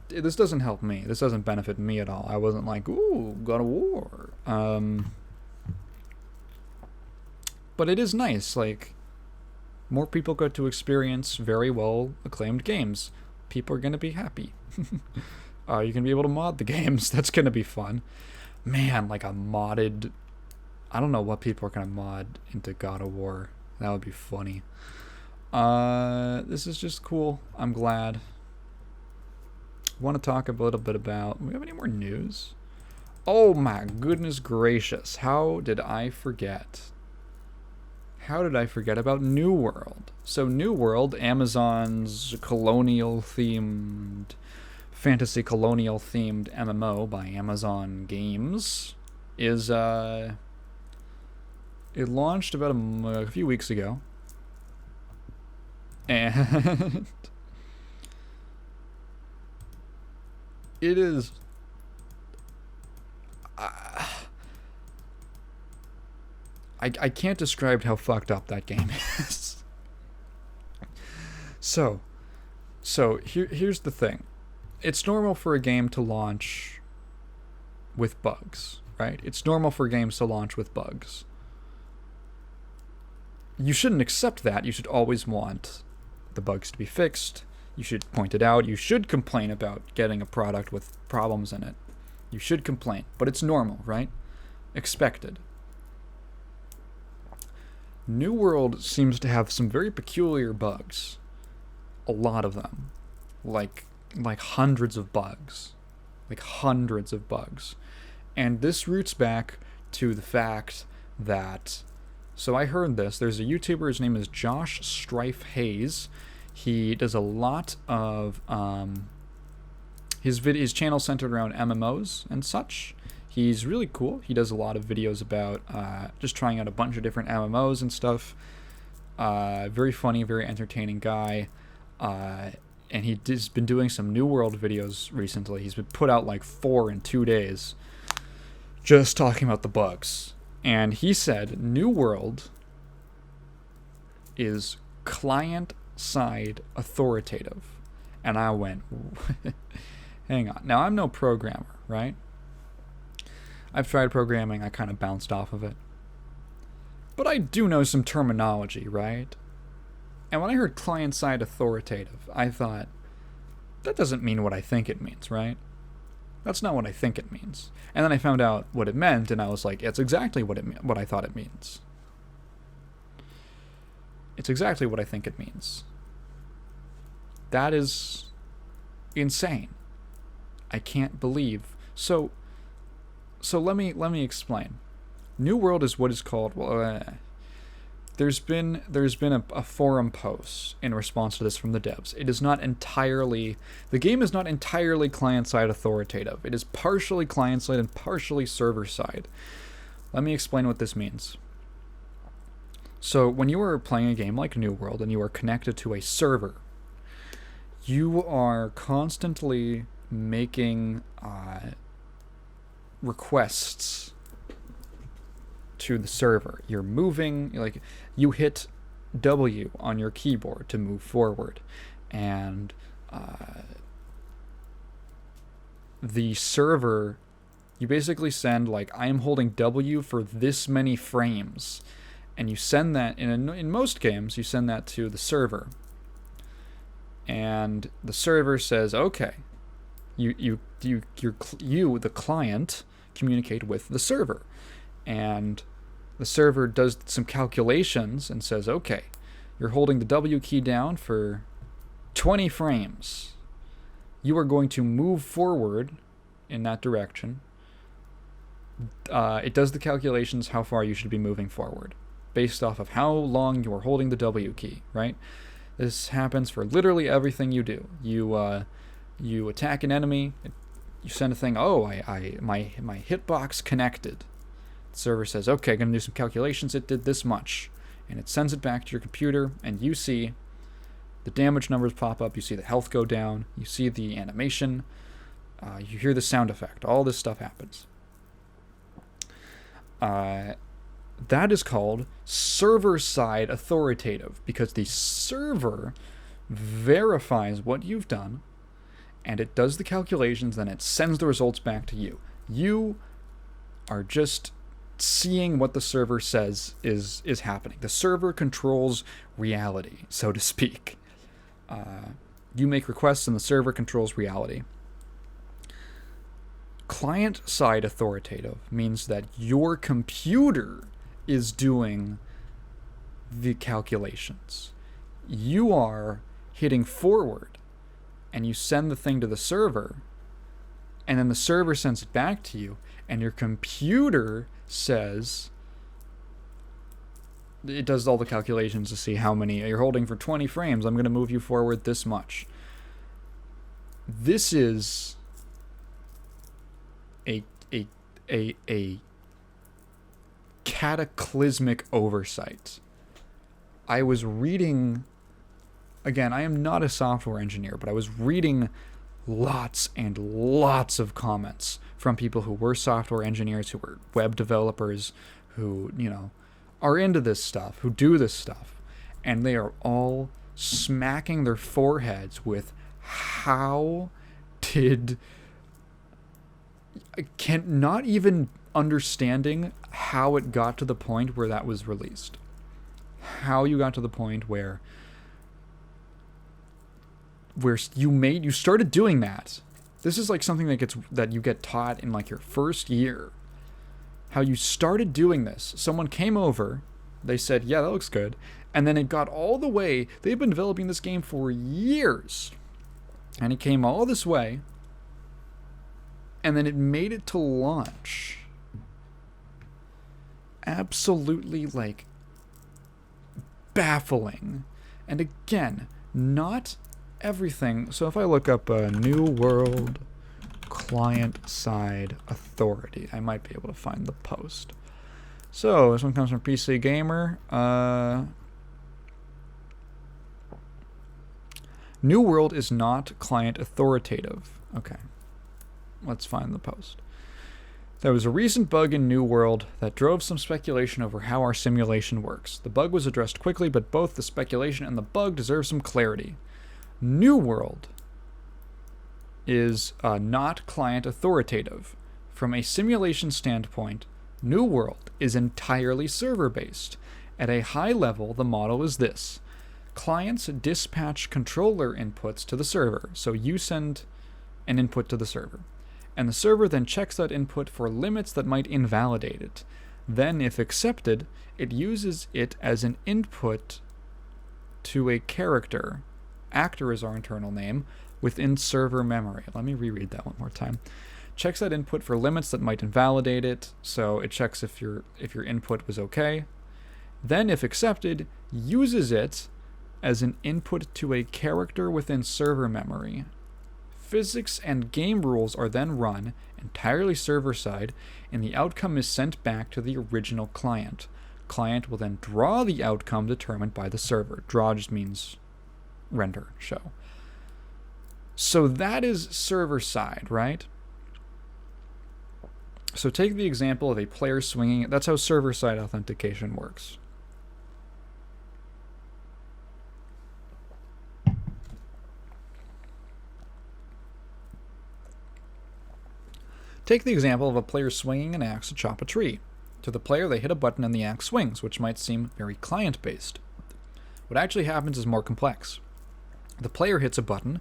this doesn't help me. This doesn't benefit me at all. I wasn't like, ooh, God of War. But it is nice. Like, more people get to experience very well acclaimed games. People are going to be happy. You're going to be able to mod the games. That's going to be fun. Man, like a modded, I don't know what people are going to mod into God of War. That would be funny. This is just cool. I'm glad. Want to talk a little bit about, do we have any more news? Oh my goodness gracious. How did I forget about New World? So New World, Amazon's fantasy colonial themed MMO by Amazon Games, is it launched about a few weeks ago. And it is I can't describe how fucked up that game is. So here's the thing. It's normal for a game to launch with bugs, right? It's normal for games to launch with bugs. You shouldn't accept that. You should always want the bugs to be fixed. You should point it out. You should complain about getting a product with problems in it. You should complain, but it's normal, right? Expected. New World seems to have some very peculiar bugs. A lot of them. Like hundreds of bugs. Like hundreds of bugs. And this roots back to the fact that... So I heard this. There's a YouTuber, his name is Josh Strife Hayes. He does a lot of... his channel centered around MMOs and such. He's really cool. He does a lot of videos about just trying out a bunch of different MMOs and stuff. Very funny, very entertaining guy. And he's been doing some New World videos recently. He's been put out like 4 in 2 days just talking about the bugs. And he said New World is client-side authoritative. And I went, hang on. Now, I'm no programmer, right? I've tried programming. I kind of bounced off of it. But I do know some terminology, right? And when I heard client-side authoritative, I thought, that doesn't mean what I think it means, right? That's not what I think it means. And then I found out what it meant, and I was like, it's exactly what I thought it means. It's exactly what I think it means. That is insane. I can't believe. So let me explain. New World is what is called... There's been a forum post in response to this from the devs. It is not entirely... The game is not entirely client-side authoritative. It is partially client-side and partially server-side. Let me explain what this means. So when you are playing a game like New World and you are connected to a server, you are constantly making requests to the server. You're moving, like, you hit W on your keyboard to move forward, and the server, you basically send, like, I am holding W for this many frames, and you send that, in most games, you send that to the server, and the server says, okay, you the client, communicate with the server, and the server does some calculations and says, okay, you're holding the W key down for 20 frames. You are going to move forward in that direction. It does the calculations how far you should be moving forward based off of how long you are holding the W key, right? This happens for literally everything you do. You attack an enemy, you send a thing, oh, my hitbox connected. The server says, okay, I'm going to do some calculations. It did this much. And it sends it back to your computer, and you see the damage numbers pop up. You see the health go down. You see the animation. You hear the sound effect. All this stuff happens. That is called server-side authoritative, because the server verifies what you've done, and it does the calculations, then it sends the results back to you. You are just seeing what the server says is happening. The server controls reality, so to speak. You make requests and the server controls reality. Client-side authoritative means that your computer is doing the calculations. You are hitting forward and you send the thing to the server, and then the server sends it back to you, and your computer says, it does all the calculations to see how many you're holding for 20 frames. I'm going to move you forward this much. This is a cataclysmic oversight. I was reading, again, I am not a software engineer, but I was reading lots and lots of comments from people who were software engineers, who were web developers, who, are into this stuff, who do this stuff. And they are all smacking their foreheads with not even understanding how it got to the point where that was released. How you got to the point where you started doing that. This is like something that you get taught in like your first year. How you started doing this. Someone came over, They said, yeah, that looks good. And then it got all the way. They've been developing this game for years. And it came all this way. And then it made it to launch. Absolutely, like, baffling. And again, not everything. So if I look up a New World client-side authority, I might be able to find the post. So this one comes from PC Gamer. New World is not client authoritative. Okay, let's find the post. There was a recent bug in New World that drove some speculation over how our simulation works. The bug was addressed quickly, but both the speculation and the bug deserve some clarity. New World is not client authoritative. From a simulation standpoint, New World is entirely server-based. At a high level, the model is this. Clients dispatch controller inputs to the server, so you send an input to the server. And the server then checks that input for limits that might invalidate it. Then, if accepted, it uses it as an input to a character. Actor is our internal name, within server memory. Let me reread that one more time. Checks that input for limits that might invalidate it, so it checks if your input was okay. Then, if accepted, uses it as an input to a character within server memory. Physics and game rules are then run, entirely server-side, and the outcome is sent back to the original client. Client will then draw the outcome determined by the server. Draw just means render, show. So that is server-side, right? So take the example of a player swinging. That's how server-side authentication works. Take the example of a player swinging an axe to chop a tree. To the player, they hit a button and the axe swings, which might seem very client-based. What actually happens is more complex. The player hits a button,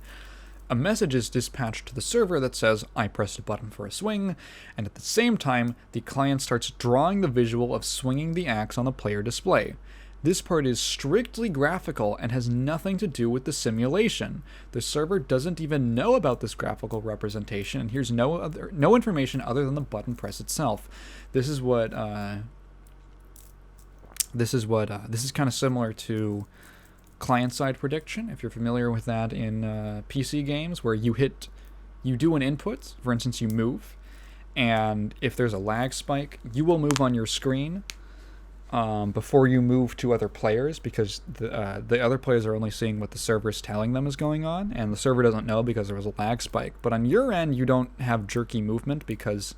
a message is dispatched to the server that says, I pressed a button for a swing, and at the same time, the client starts drawing the visual of swinging the axe on the player display. This part is strictly graphical and has nothing to do with the simulation. The server doesn't even know about this graphical representation, and here's no information other than the button press itself. This is kind of similar to client-side prediction, if you're familiar with that in PC games, where you do an input, for instance, you move, and if there's a lag spike, you will move on your screen before you move to other players, because the other players are only seeing what the server is telling them is going on, and the server doesn't know because there was a lag spike. But on your end, you don't have jerky movement because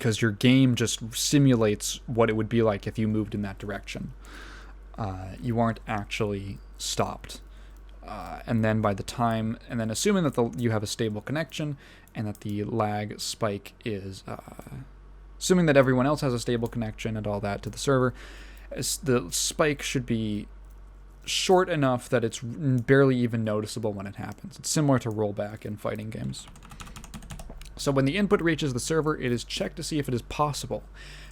your game just simulates what it would be like if you moved in that direction. You aren't actually stopped. And then assuming that you have a stable connection and that the lag spike is... assuming that everyone else has a stable connection and all that to the server, the spike should be short enough that it's barely even noticeable when it happens. It's similar to rollback in fighting games. So when the input reaches the server, it is checked to see if it is possible.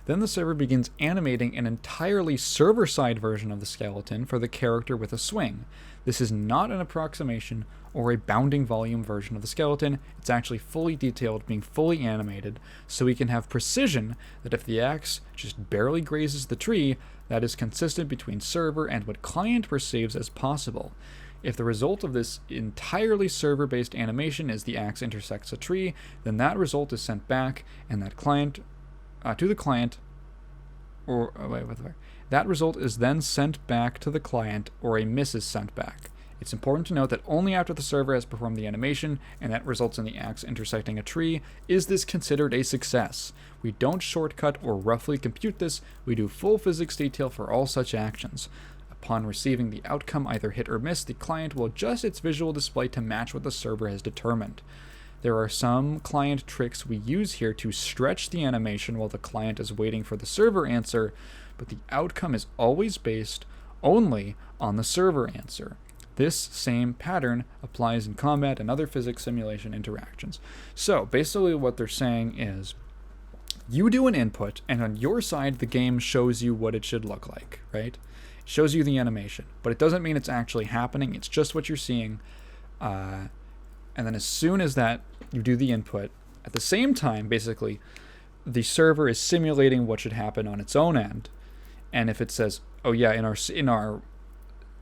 Then the server begins animating an entirely server-side version of the skeleton for the character with a swing. This is not an approximation or a bounding volume version of the skeleton. It's actually fully detailed, being fully animated, so we can have precision that if the axe just barely grazes the tree, that is consistent between server and what client perceives as possible. If the result of this entirely server-based animation is the axe intersects a tree, then that result is sent back, and that client to the client, that result is then sent back to the client, or a miss is sent back. It's important to note that only after the server has performed the animation, and that results in the axe intersecting a tree, is this considered a success. We don't shortcut or roughly compute this, we do full physics detail for all such actions. Upon receiving the outcome either hit or miss, the client will adjust its visual display to match what the server has determined. There are some client tricks we use here to stretch the animation while the client is waiting for the server answer, but the outcome is always based only on the server answer. This same pattern applies in combat and other physics simulation interactions. So basically what they're saying is You do an input, and on your side, the game shows you what it should look like, right? It shows you the animation, but it doesn't mean it's actually happening. It's just what you're seeing. And then as soon as that you do the input, at the same time, basically, the server is simulating what should happen on its own end. And if it says, oh yeah, in our,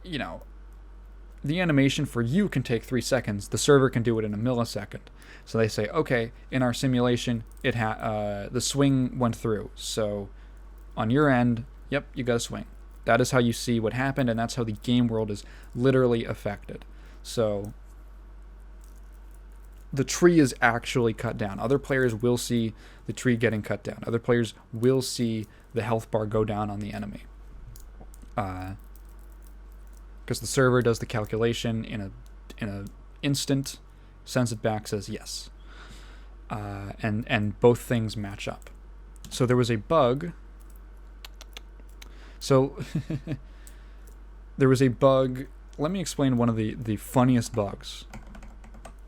you know, the animation for you can take 3 seconds, the server can do it in a millisecond. So they say, okay, in our simulation, the swing went through. So on your end, yep, you got a swing. That is how you see what happened, and that's how the game world is literally affected. So the tree is actually cut down. Other players will see the tree getting cut down. Other players will see the health bar go down on the enemy. Because the server does the calculation in a instant, sends it back, says yes. And both things match up. So there was a bug. So there was a bug. Let me explain one of the funniest bugs.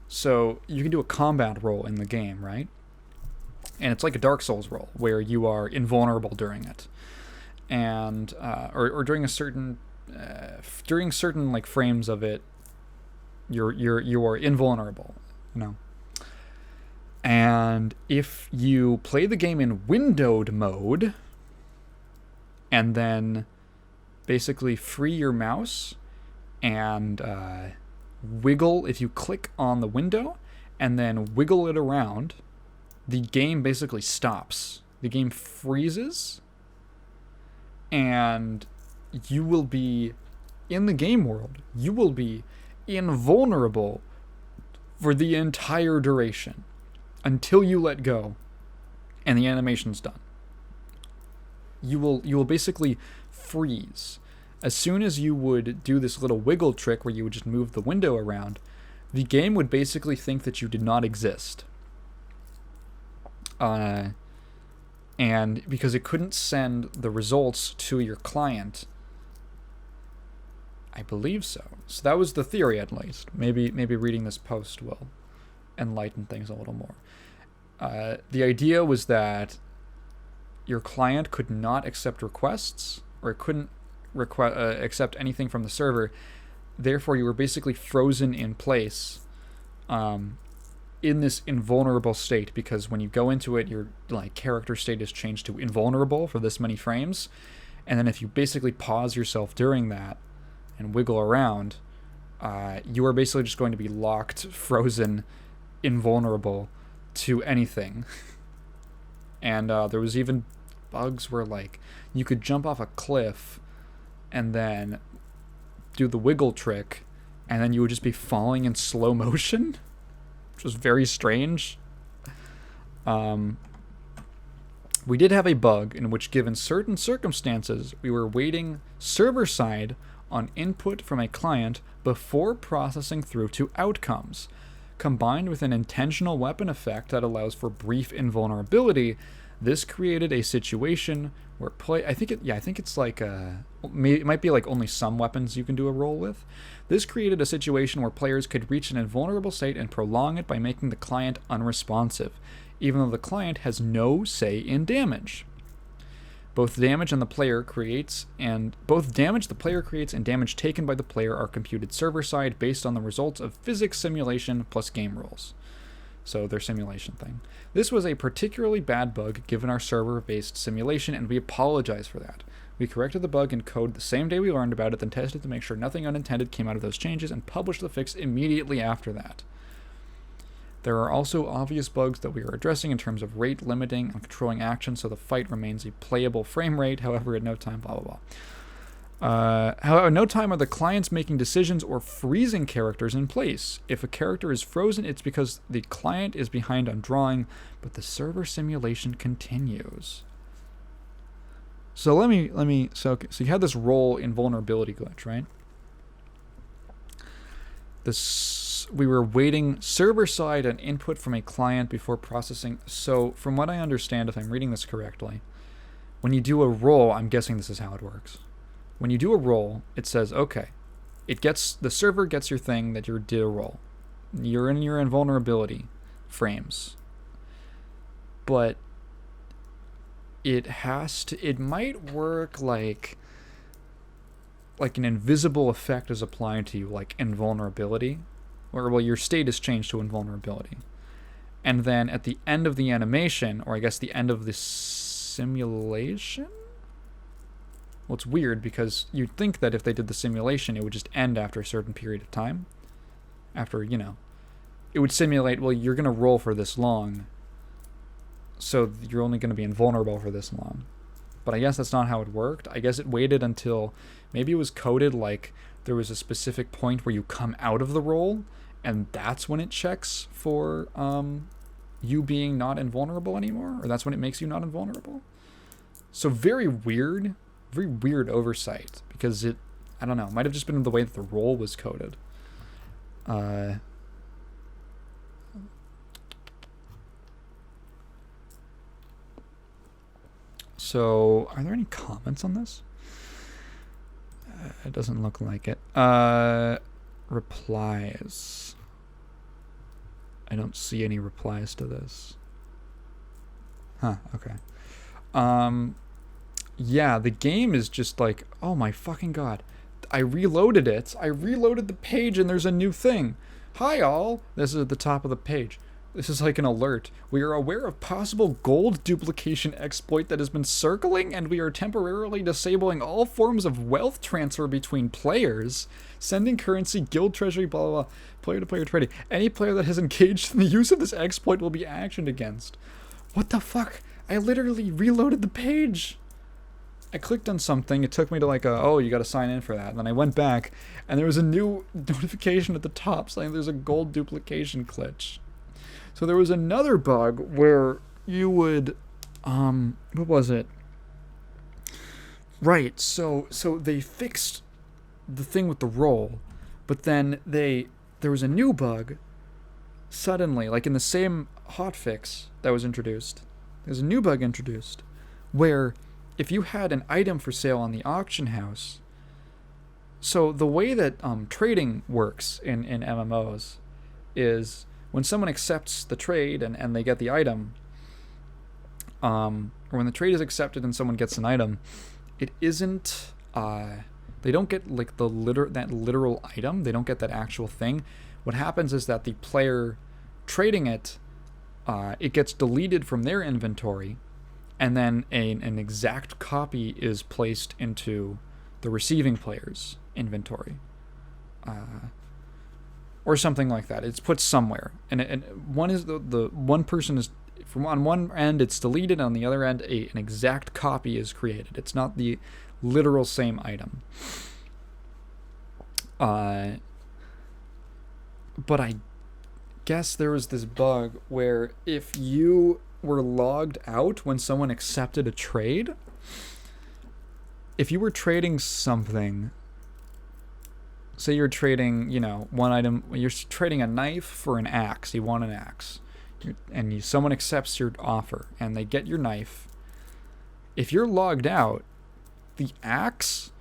So you can do a combat roll in the game, right? And it's like a Dark Souls roll where you are invulnerable during it, and or during certain like frames of it, you are invulnerable, you know. And if you play the game in windowed mode, and then basically free your mouse and wiggle, if you click on the window and then wiggle it around, the game basically stops. The game freezes, and you will be, in the game world, you will be invulnerable for the entire duration until you let go and the animation's done. You will basically freeze. As soon as you would do this little wiggle trick where you would just move the window around, the game would basically think that you did not exist. And because it couldn't send the results to your client, I believe so. So that was the theory, at least. Maybe reading this post will enlighten things a little more. The idea was that your client could not accept requests, or it couldn't accept anything from the server. Therefore, you were basically frozen in place, in this invulnerable state, because when you go into it, your like character state is changed to invulnerable for this many frames, and then if you basically pause yourself during that and wiggle around, you are basically just going to be locked, frozen, invulnerable to anything. And there was even bugs where like you could jump off a cliff and then do the wiggle trick, and then you would just be falling in slow motion, which was very strange. We did have a bug in which, given certain circumstances, we were waiting server side on input from a client before processing through to outcomes. Combined with an intentional weapon effect that allows for brief invulnerability, this created a situation where I think it's like it might be like only some weapons you can do a roll with. This created a situation where players could reach an invulnerable state and prolong it by making the client unresponsive, even though the client has no say in damage. Both damage the player creates and damage taken by the player are computed server side based on the results of physics simulation plus game rules. So their simulation thing. This was a particularly bad bug given our server-based simulation, and we apologize for that. We corrected the bug in code the same day we learned about it, then tested to make sure nothing unintended came out of those changes, and published the fix immediately after that. There are also obvious bugs that we are addressing in terms of rate limiting and controlling action so the fight remains a playable frame rate, however, at no time, blah, blah, blah. However, no time are the clients making decisions or freezing characters in place. If a character is frozen, it's because the client is behind on drawing, but the server simulation continues. So so you had this roll invulnerability glitch, right? We were waiting server side an input from a client before processing. So from what I understand, if I'm reading this correctly, when you do a roll, I'm guessing this is how it works. When you do a roll, it says, okay, the server gets your thing that you did a roll. You're in your invulnerability frames. But it might work like an invisible effect is applied to you, like invulnerability, or well, your state is changed to invulnerability, and then at the end of the animation, or I guess the end of the simulation. Well, it's weird because you'd think that if they did the simulation, it would just end after a certain period of time. After, it would simulate, well, you're going to roll for this long, so you're only going to be invulnerable for this long. But I guess that's not how it worked. I guess it waited until, maybe it was coded like there was a specific point where you come out of the roll, and that's when it checks for you being not invulnerable anymore, or that's when it makes you not invulnerable. So very weird oversight, because it, I don't know, might have just been the way that the roll was coded. So, are there any comments on this? It doesn't look like it. Replies. I don't see any replies to this. Huh, okay. Yeah, the game is just like, oh my fucking god. I reloaded it. I reloaded the page and there's a new thing. Hi all. This is at the top of the page. This is like an alert. We are aware of possible gold duplication exploit that has been circling, and we are temporarily disabling all forms of wealth transfer between players. Sending currency, guild treasury, blah, blah, blah. Player-to-player trading. Any player that has engaged in the use of this exploit will be actioned against. What the fuck? I literally reloaded the page. I clicked on something, it took me to like oh, you gotta sign in for that. And then I went back, and there was a new notification at the top saying there's a gold duplication glitch. So there was another bug where you would, what was it? Right, so they fixed the thing with the roll, but then there was a new bug suddenly, like in the same hotfix that was introduced. There's a new bug introduced where if you had an item for sale on the auction house, so the way that trading works in MMOs is when someone accepts the trade and they get the item, or when the trade is accepted and someone gets an item, it isn't, they don't get like that literal item, they don't get that actual thing. What happens is that the player trading it, it gets deleted from their inventory, and then an exact copy is placed into the receiving player's inventory. Or something like that. It's put somewhere. And one is the one person is, from on one end it's deleted, on the other end an exact copy is created. It's not the literal same item. But I guess there was this bug where if you were logged out when someone accepted a trade, if you were trading something, say you're trading, one item, you're trading a knife for an axe, you want an axe, and someone accepts your offer and they get your knife. If you're logged out, the axe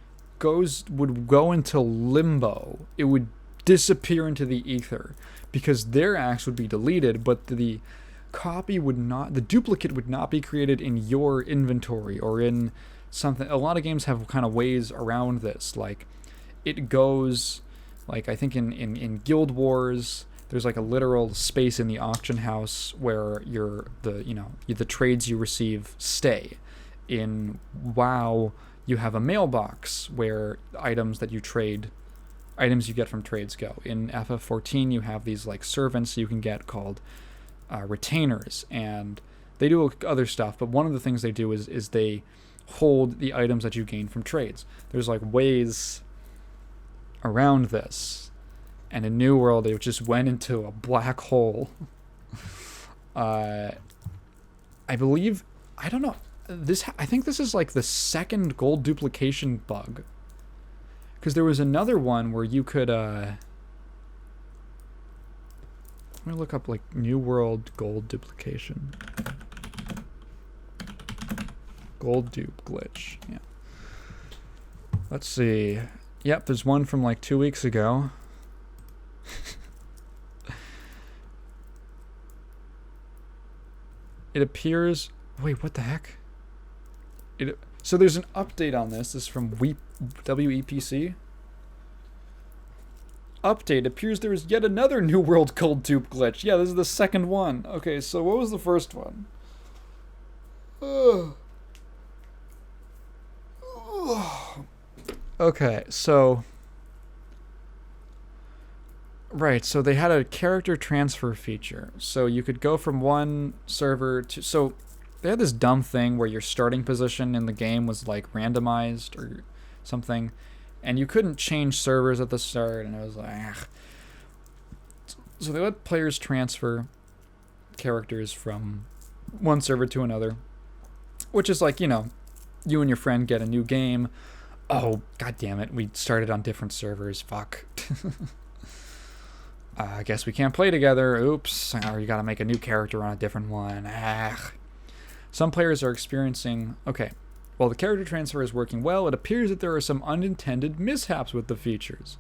would go into limbo. It would disappear into the ether because their axe would be deleted, but the duplicate would not be created in your inventory or in something. A lot of games have kind of ways around this, like it goes, like I think in Guild Wars, there's like a literal space in the auction house where the trades you receive stay. In WoW, you have a mailbox where items that you trade, items you get from trades go. In FF14, you have these like servants you can get called retainers, and they do other stuff, but one of the things they do is they hold the items that you gain from trades. There's like ways around this, and in New World it just went into a black hole. I believe, I don't know, I think this is like the second gold duplication bug, because there was another one where you could let me look up like New World gold duplication. Gold dupe glitch. Yeah. Let's see. Yep, there's one from like 2 weeks ago. It appears... Wait, what the heck? So there's an update on this. This is from WEPC. Update. Appears there is yet another New World Gold dupe glitch. Yeah, this is the second one. Okay, so what was the first one? Okay, so... Right, so they had a character transfer feature. So you could go from one server to... So they had this dumb thing where your starting position in the game was like randomized or something. And you couldn't change servers at the start, and it was like... Ugh. So they let players transfer characters from one server to another. Which is like, you know, you and your friend get a new game. Oh, god damn it, we started on different servers. Fuck. I guess we can't play together. Oops. Or you gotta make a new character on a different one. Some players are experiencing... Okay. While the character transfer is working well, it appears that there are some unintended mishaps with the features.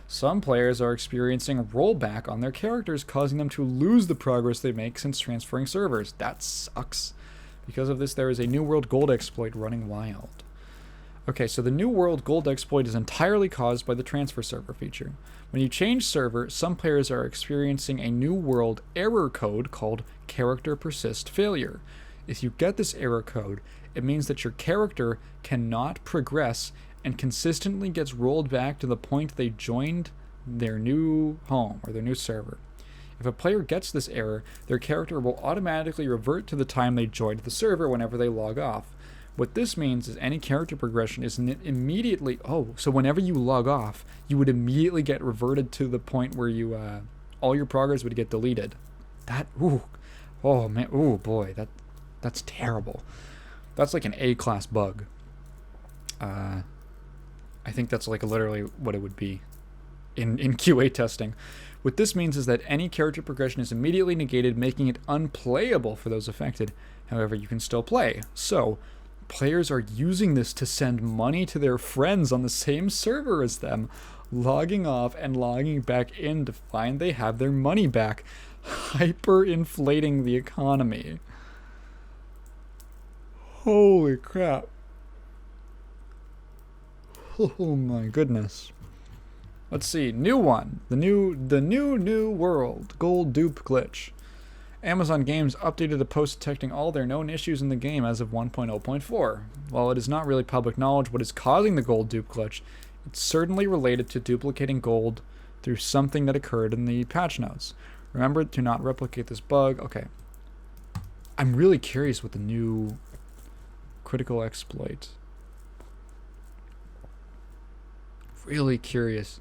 Some players are experiencing rollback on their characters, causing them to lose the progress they make since transferring servers. That sucks. Because of this, there is a New World Gold exploit running wild. Okay, so the New World Gold exploit is entirely caused by the transfer server feature. When you change server, some players are experiencing a New World error code called character persist failure. If you get this error code, it means that your character cannot progress and consistently gets rolled back to the point they joined their new home or their new server. If a player gets this error, their character will automatically revert to the time they joined the server whenever they log off. What this means is any character progression is immediately... Oh, so whenever you log off, you would immediately get reverted to the point where you... all your progress would get deleted. That... Ooh. Oh, man. Ooh, boy. That's terrible. That's like an A-class bug. I think that's like literally what it would be in QA testing. What this means is that any character progression is immediately negated, making it unplayable for those affected. However, you can still play. So... Players are using this to send money to their friends on the same server as them, logging off and logging back in to find they have their money back, hyper-inflating the economy. Holy crap. Oh my goodness. Let's see, new one. The new world gold dupe glitch. Amazon Games updated a post detecting all their known issues in the game as of 1.0.4. While it is not really public knowledge what is causing the gold dupe glitch, it's certainly related to duplicating gold through something that occurred in the patch notes. Remember to not replicate this bug. Okay. I'm really curious what the new critical exploit. Really curious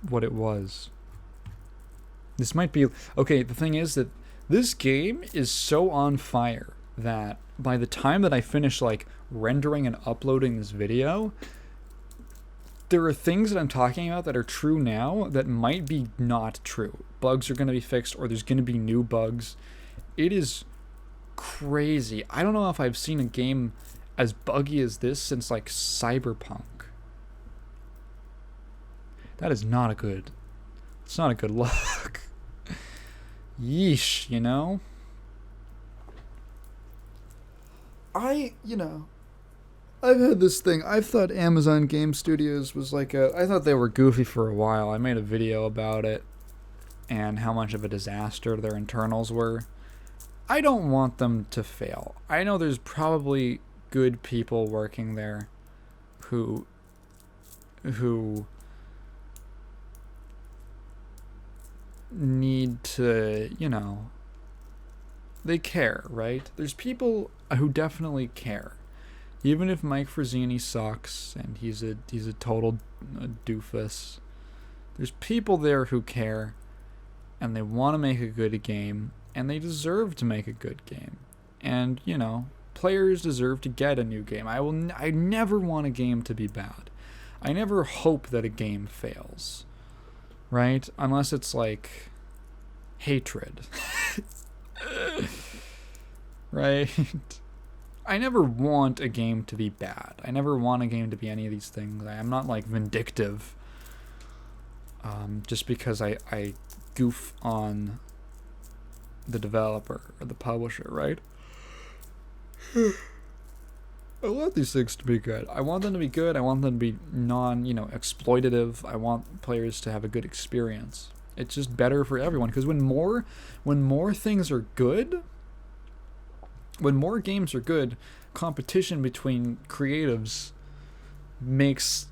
what it was. This might be... Okay, the thing is that this game is so on fire that by the time that I finish, like, rendering and uploading this video, there are things that I'm talking about that are true now that might be not true. Bugs are going to be fixed, or there's going to be new bugs. It is crazy. I don't know if I've seen a game as buggy as this since, like, Cyberpunk. That is not a good... It's not a good look. Yeesh, you know? I've had this thing. I thought Amazon Game Studios was like I thought they were goofy for a while. I made a video about it and how much of a disaster their internals were. I don't want them to fail. I know there's probably good people working there who need to, they care, right? There's people who definitely care. Even if Mike Frazzini sucks and he's a total doofus, there's people there who care and they want to make a good game and they deserve to make a good game. And, players deserve to get a new game. I never want a game to be bad. I never hope that a game fails. Right? Unless it's like hatred. Right? I never want a game to be bad. I never want a game to be any of these things. I'm not like vindictive. Just because I goof on the developer or the publisher, right? I want these things to be good. I want them to be good. I want them to be exploitative. I want players to have a good experience. It's just better for everyone, because when more things are good, when more games are good, competition between creatives makes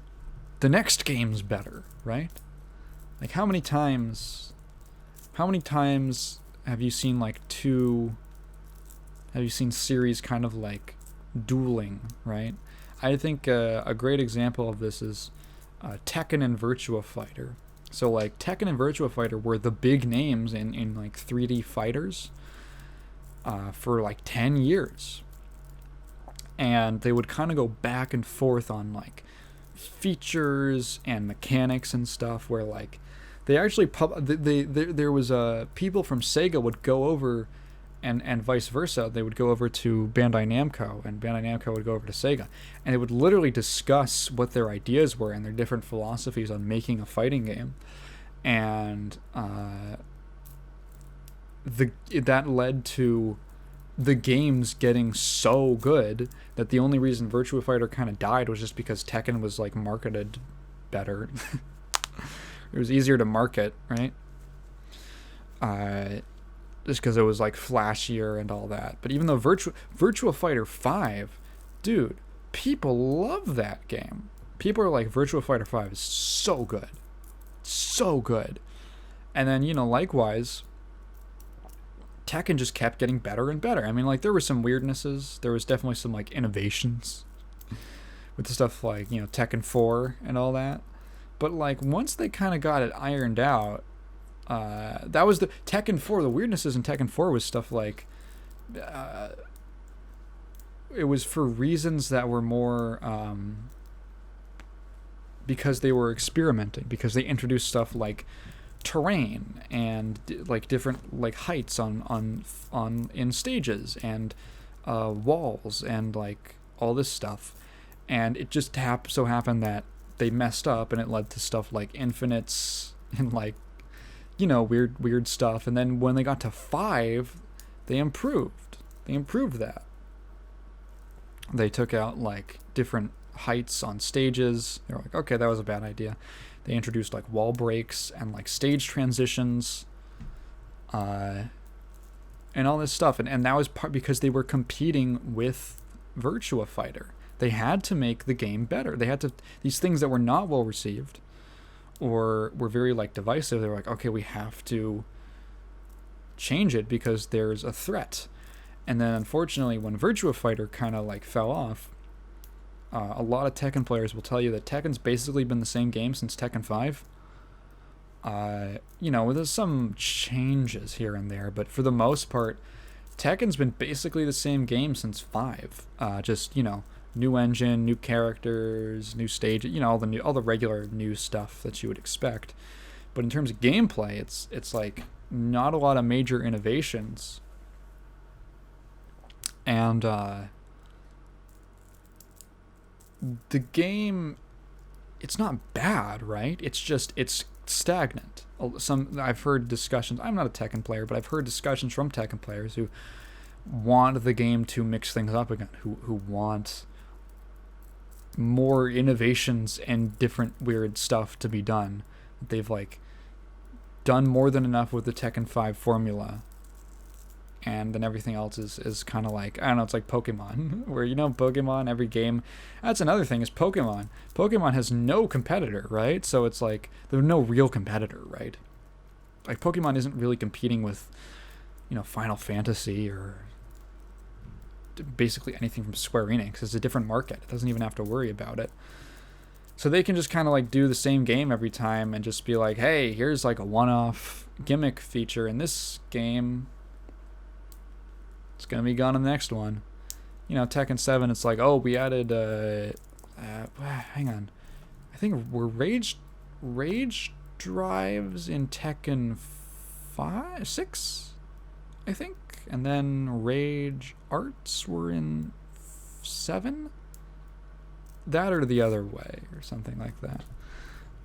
the next games better, right? Like how many times have you seen series kind of like dueling, right? I think a great example of this is Tekken and Virtua Fighter. So like Tekken and Virtua Fighter were the big names in like 3D fighters for like 10 years. And they would kind of go back and forth on like features and mechanics and stuff, where like they actually there was people from Sega would go over, and vice versa. They would go over to Bandai Namco, and Bandai Namco would go over to Sega, and they would literally discuss what their ideas were and their different philosophies on making a fighting game. And that led to the games getting so good that the only reason Virtua Fighter kind of died was just because Tekken was like marketed better. It was easier to market, right? Just because it was like flashier and all that. But even though Virtua Fighter 5, dude, people love that game. People are like, Virtua Fighter 5 is so good. So good. And then, likewise, Tekken just kept getting better and better. I mean, like, there were some weirdnesses. There was definitely some, like, innovations with the stuff like, Tekken 4 and all that. But, like, once they kind of got it ironed out, that was the Tekken 4. The weirdnesses in Tekken 4 was stuff like, it was for reasons that were more, because they were experimenting, because they introduced stuff like terrain and like different like heights on in stages and walls and like all this stuff, and it just so happened that they messed up, and it led to stuff like infinites and like weird stuff. And then when they got to 5, they improved that. They took out like different heights on stages. They were like, okay, that was a bad idea. They introduced like wall breaks and like stage transitions, and all this stuff. And that was part because they were competing with Virtua Fighter. They had to make the game better. They had to, these things that were not well received or were very like divisive, they were like, okay, we have to change it because there's a threat. And then unfortunately, when Virtua Fighter kind of like fell off, a lot of Tekken players will tell you that Tekken's basically been the same game since Tekken 5. There's some changes here and there, but for the most part, Tekken's been basically the same game since 5. Just, new engine, new characters, new stage, all the regular new stuff that you would expect. But in terms of gameplay, it's like not a lot of major innovations. And the game, it's not bad, right? It's stagnant. I've heard discussions. I'm not a Tekken player, but I've heard discussions from Tekken players who want the game to mix things up again, who want more innovations and different weird stuff to be done. They've like done more than enough with the Tekken 5 formula, and then everything else is kind of like, I don't know, it's like Pokemon, where Pokemon, every game, that's another thing, is Pokemon has no competitor, right? So it's like there's no real competitor, right? Like Pokemon isn't really competing with Final Fantasy or basically anything from Square Enix. It's a different market. It doesn't even have to worry about it. So they can just kind of like do the same game every time and just be like, hey, here's like a one-off gimmick feature in this game. It's going to be gone in the next one. Tekken 7, it's like, oh, we added, hang on. I think were Rage drives in Tekken 6, I think. And then Rage Arts were in 7? That or the other way, or something like that.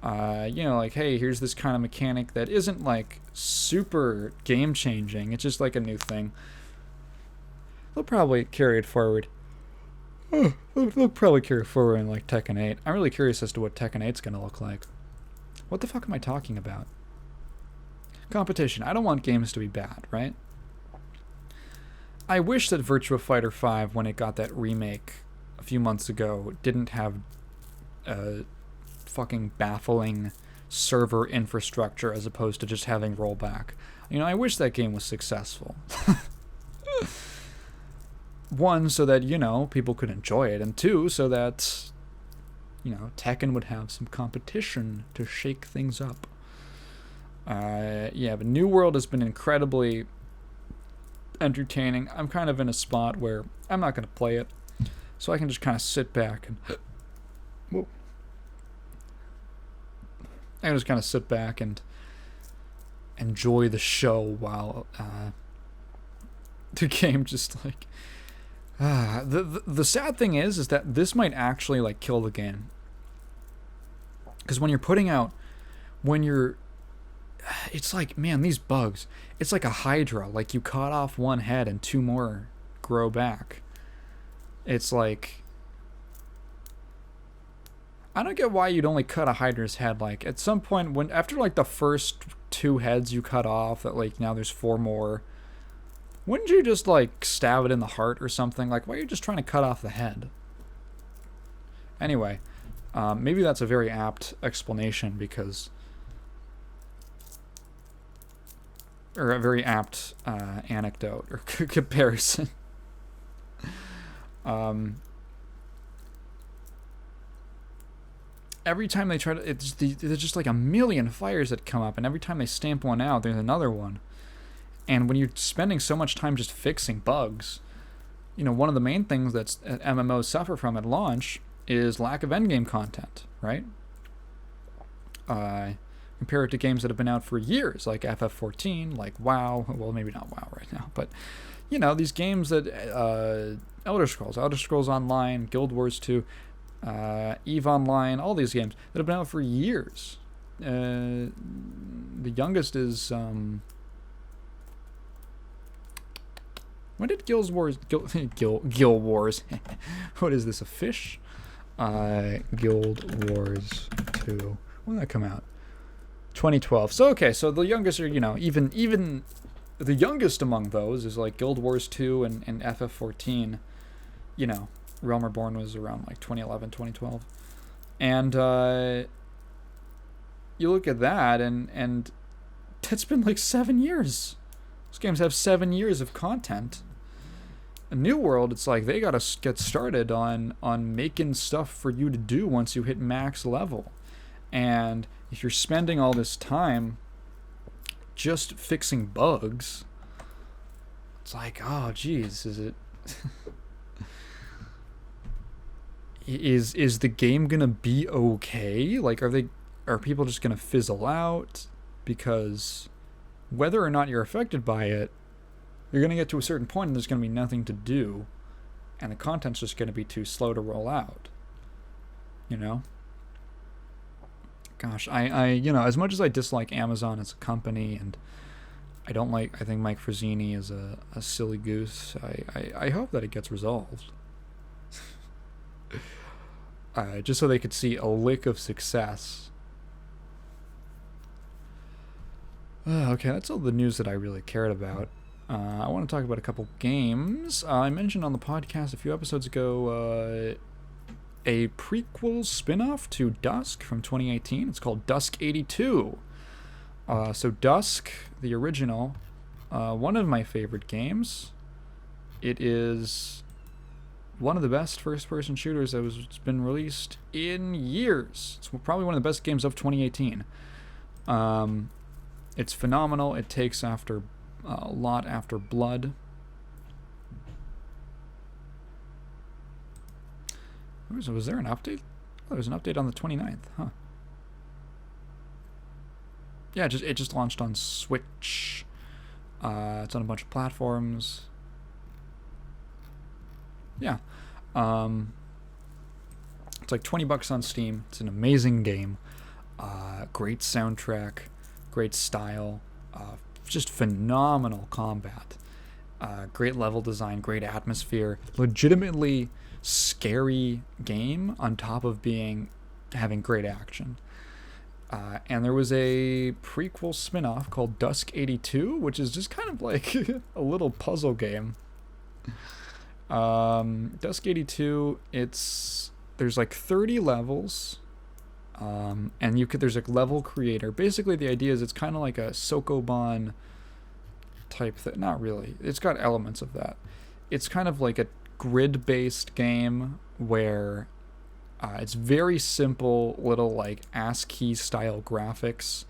Like, hey, here's this kind of mechanic that isn't like super game changing. It's just like a new thing. they'll probably carry it forward. They'll probably carry it forward in like Tekken 8. I'm really curious as to what Tekken 8's gonna look like. What the fuck am I talking about? Competition. I don't want games to be bad, right? I wish that Virtua Fighter 5, when it got that remake a few months ago, didn't have a fucking baffling server infrastructure as opposed to just having rollback. You know, I wish that game was successful. One, so that, you know, people could enjoy it, and two, so that, you know, Tekken would have some competition to shake things up. Yeah, but New World has been incredibly entertaining. I'm kind of in a spot where I'm not going to play it, so I can just kind of sit back and whoa. I can just kind of sit back and enjoy the show while the game just like the sad thing is that this might actually like kill the game, because when you're it's like, man, these bugs, it's like a hydra. Like, you cut off one head and two more grow back. It's like, I don't get why you'd only cut a hydra's head. Like, at some point, when after like the first two heads you cut off, that like now there's four more, wouldn't you just like stab it in the heart or something? Like, why are you just trying to cut off the head? Anyway, maybe that's a very apt explanation, because, or a very apt anecdote or comparison. Every time they try to, there's just like a million fires that come up, and every time they stamp one out, there's another one. And when you're spending so much time just fixing bugs, you know, one of the main things that MMOs suffer from at launch is lack of endgame content, right? Compare it to games that have been out for years, like FF14, like WoW. Well, maybe not WoW right now, but, you know, these games that Elder Scrolls Online, Guild Wars 2, EVE Online, all these games that have been out for years. The youngest is when did Guild Wars? What is this? A fish? Guild Wars 2. When did that come out? 2012. So okay, so the youngest are, you know, even the youngest among those is like Guild Wars 2 and FF14. You know, Realm Reborn was around like 2011, 2012. And you look at that, and that's been like 7 years. Those games have 7 years of content. A New World, it's like they gotta get started on making stuff for you to do once you hit max level. And if you're spending all this time just fixing bugs, it's like, oh geez, is it is the game gonna be okay? Like, are people just gonna fizzle out? Because whether or not you're affected by it, you're gonna get to a certain point and there's gonna be nothing to do, and the content's just gonna be too slow to roll out. You know? Gosh, I you know, as much as I dislike Amazon as a company, and I think Mike Frazzini is a silly goose, I hope that it gets resolved. Just so they could see a lick of success. Okay, that's all the news that I really cared about. I want to talk about a couple games. I mentioned on the podcast a few episodes ago a prequel spin-off to Dusk from 2018. It's called Dusk 82. So Dusk, the original, one of my favorite games. It is one of the best first-person shooters that has been released in years. It's probably one of the best games of 2018. It's phenomenal. It takes after a lot after Blood. Was there an update? Oh, there was an update on the 29th, huh? Yeah, it just launched on Switch. It's on a bunch of platforms. Yeah. It's like $20 on Steam. It's an amazing game. Great soundtrack, great style, just phenomenal combat. Great level design, great atmosphere, legitimately scary game on top of having great action. And there was a prequel spin-off called Dusk 82, which is just kind of like a little puzzle game. Dusk 82, there's like 30 levels, and there's a level creator. Basically, the idea is it's kind of like a Sokoban type thing. Not really. It's got elements of that. It's kind of like a grid-based game where it's very simple little like ASCII style graphics.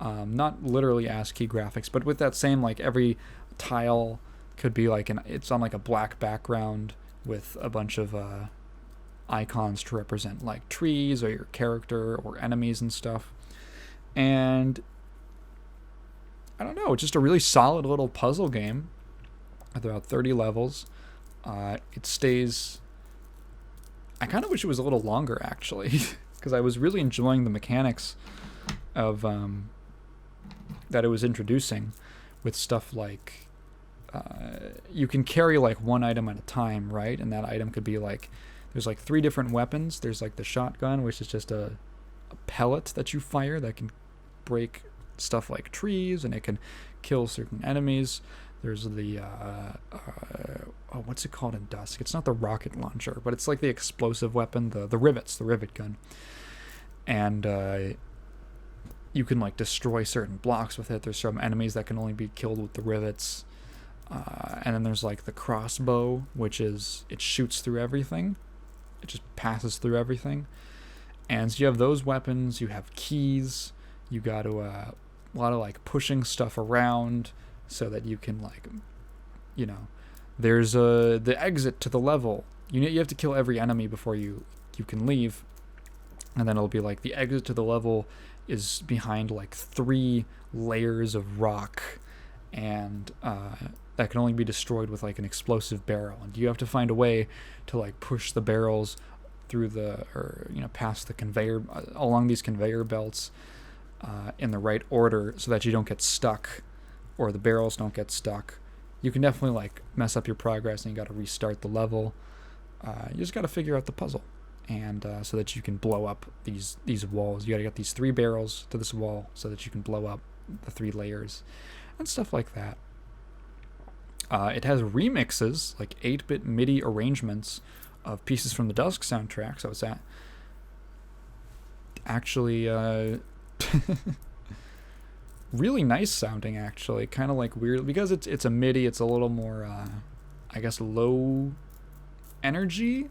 Not literally ASCII graphics, but with that same, like, every tile could be like it's on like a black background with a bunch of icons to represent like trees or your character or enemies and stuff. And I don't know, it's just a really solid little puzzle game with about 30 levels. It stays... I kind of wish it was a little longer, actually, because I was really enjoying the mechanics of that it was introducing, with stuff like you can carry like one item at a time, right? And that item could be like, there's like 3 different weapons. There's like the shotgun, which is just a pellet that you fire that can break stuff like trees, and it can kill certain enemies. There's the what's it called in Dusk? It's not the rocket launcher, but it's like the explosive weapon, the rivets, the rivet gun. And you can like destroy certain blocks with it. There's some enemies that can only be killed with the rivets. And then there's like the crossbow, which is, it shoots through everything. It just passes through everything. And so you have those weapons. You have keys. You got to a lot of like pushing stuff around so that you can, like, you know, there's the exit to the level. You have to kill every enemy before you can leave. And then it'll be like the exit to the level is behind like 3 layers of rock, and that can only be destroyed with like an explosive barrel. And you have to find a way to like push the barrels through past the conveyor, along these conveyor belts in the right order, so that you don't get stuck, or the barrels don't get stuck. You can definitely like mess up your progress, and you got to restart the level. You just got to figure out the puzzle, and so that you can blow up these walls. You got to get these 3 barrels to this wall so that you can blow up the 3 layers and stuff like that. It has remixes, like 8-bit MIDI arrangements of pieces from the Dusk soundtrack, so it's actually really nice sounding, actually. Kind of like weird, because it's a MIDI, it's a little more I guess low energy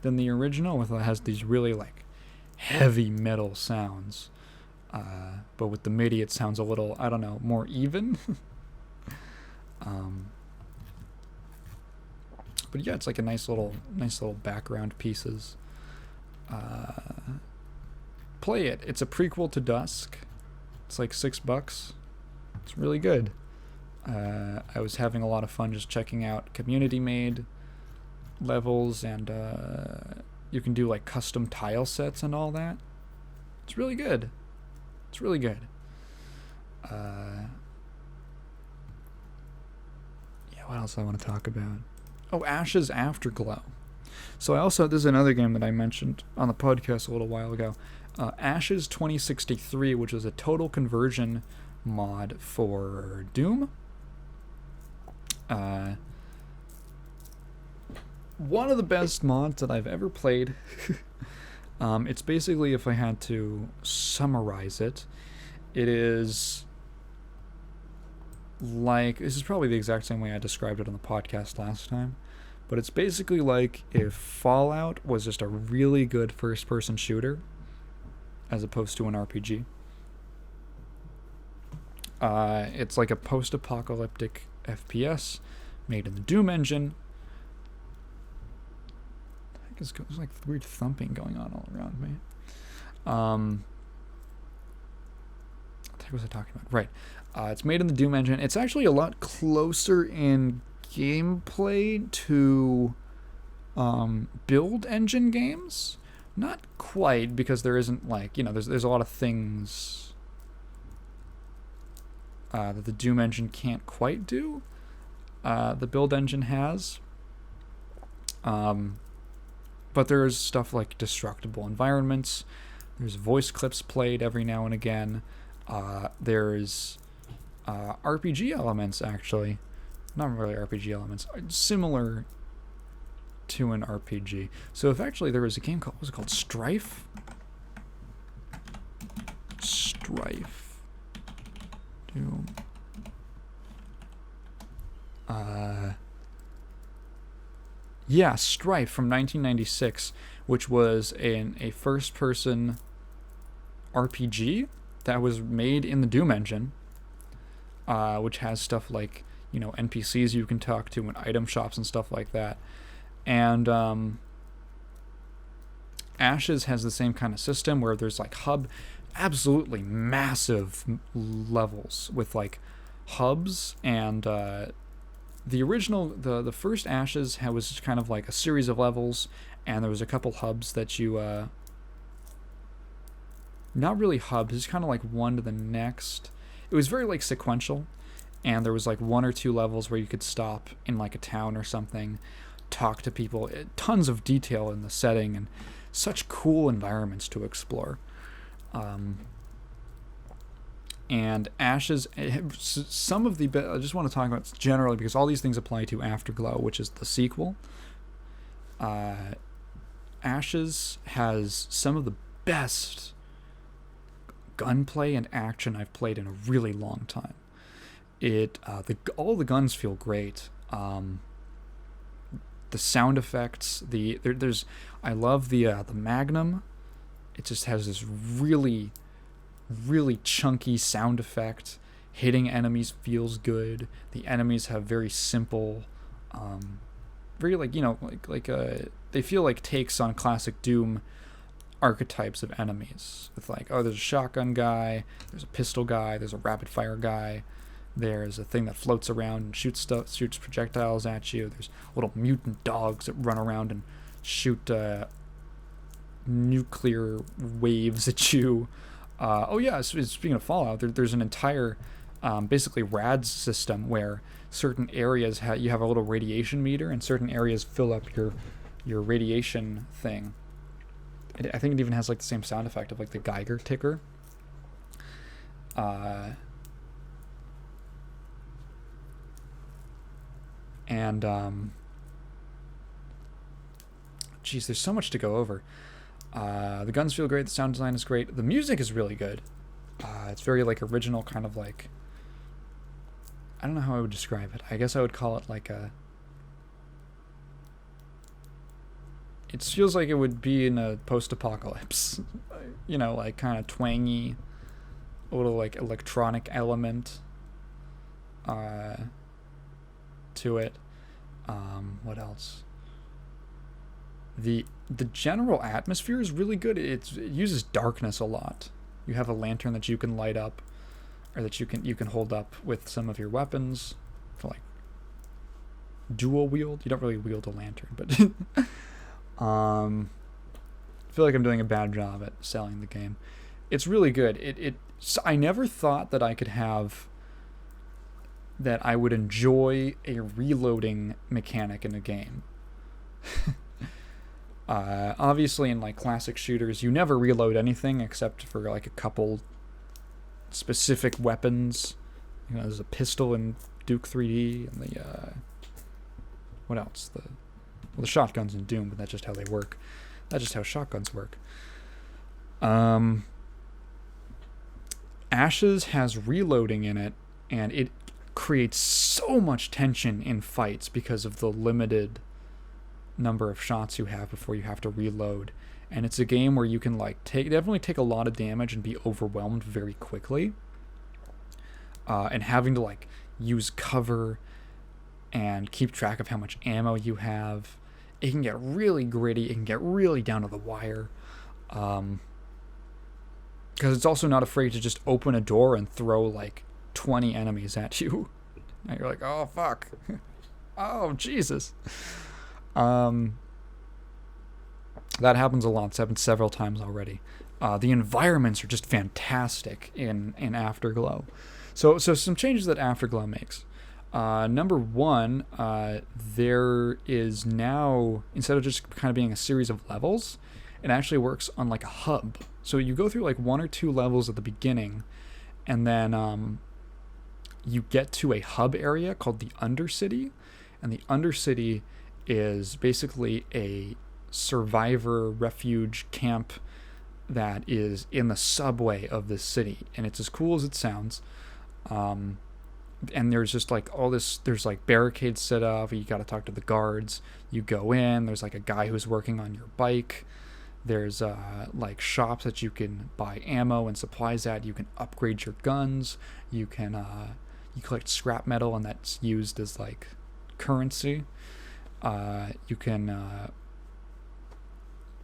than the original, it has these really like heavy metal sounds, but with the MIDI it sounds a little, I don't know, more even. But yeah, it's like a nice little background pieces. Play it. It's a prequel to Dusk. It's like $6. It's really good. I was having a lot of fun just checking out community-made levels, and you can do like custom tile sets and all that. It's really good. It's really good. What else do I want to talk about? Oh, Ash's Afterglow. So this is another game that I mentioned on the podcast a little while ago. Ash's 2063, which is a total conversion mod for Doom. One of the best mods that I've ever played. It's basically, if I had to summarize it, it is like, this is probably the exact same way I described it on the podcast last time, but it's basically like if Fallout was just a really good first-person shooter as opposed to an RPG. It's like a post-apocalyptic FPS made in the Doom engine. There's like weird thumping going on all around me. What was I talking about? Right. It's made in the Doom engine. It's actually a lot closer in gameplay to build engine games. Not quite, because there isn't like, there's a lot of things that the Doom engine can't quite do. the build engine has. But there's stuff like destructible environments. There's voice clips played every now and again. There's RPG elements, actually. Not really RPG elements. Similar to an RPG. So if actually there was a game called, what was it called? Strife? Strife. Doom. Yeah, Strife from 1996, which was a first-person RPG that was made in the Doom engine, which has stuff like, you know, NPCs you can talk to and item shops and stuff like that. And Ashes has the same kind of system where there's like absolutely massive levels with like hubs, and the original, the first Ashes was kind of like a series of levels, and there was a couple hubs that you not really hubs, it's kind of like one to the next. It was very like sequential, and there was like one or two levels where you could stop in like a town or something, talk to people, tons of detail in the setting, and such cool environments to explore. And Ashes, some of the, I just want to talk about generally because all these things apply to Afterglow, which is the sequel. Ashes has some of the best gunplay and action I've played in a really long time. All the guns feel great. The sound effects, I love the Magnum. It just has this really, really chunky sound effect. Hitting enemies feels good. The enemies have very simple, very like, you know, they feel like takes on classic Doom archetypes of enemies. With like, oh, there's a shotgun guy, there's a pistol guy, there's a rapid fire guy, there's a thing that floats around and shoots projectiles at you. There's little mutant dogs that run around and shoot nuclear waves at you. Speaking of Fallout, there's an entire basically RADS system where certain areas you have a little radiation meter, and certain areas fill up your radiation thing. I think it even has like the same sound effect of like the Geiger ticker. There's so much to go over. The guns feel great. The sound design is great. The music is really good. It's very like original, kind of like, I don't know how I would describe it. I guess I would call it like it feels like it would be in a post-apocalypse, you know, like kind of twangy, a little like electronic element to it. What else? The general atmosphere is really good. It uses darkness a lot. You have a lantern that you can light up, or that you can hold up with some of your weapons for like dual wield. You don't really wield a lantern, but I feel like I'm doing a bad job at selling the game. It's really good. I never thought that I would enjoy a reloading mechanic in a game. Obviously in like classic shooters, you never reload anything except for like a couple specific weapons. You know, there's a pistol in Duke 3D, and what else? The shotguns in Doom, but that's just how they work. That's just how shotguns work. Ashes has reloading in it, and it creates so much tension in fights because of the limited number of shots you have before you have to reload. And it's a game where you can like definitely take a lot of damage and be overwhelmed very quickly, and having to like use cover and keep track of how much ammo you have. It can get really gritty. It can get really down to the wire, because it's also not afraid to just open a door and throw like 20 enemies at you. And you're like, oh fuck, oh Jesus. That happens a lot. It's happened several times already. The environments are just fantastic in Afterglow. So some changes that Afterglow makes. Number one, there is now, instead of just kind of being a series of levels, it actually works on like a hub. So you go through like one or two levels at the beginning, and then you get to a hub area called the Undercity, and the Undercity is basically a survivor refuge camp that is in the subway of this city, and it's as cool as it sounds. And there's just like all this, there's like barricades set up, you got to talk to the guards. You go in, there's like a guy who's working on your bike. There's like shops that you can buy ammo and supplies at. You can upgrade your guns. You can you collect scrap metal, and that's used as like currency. You can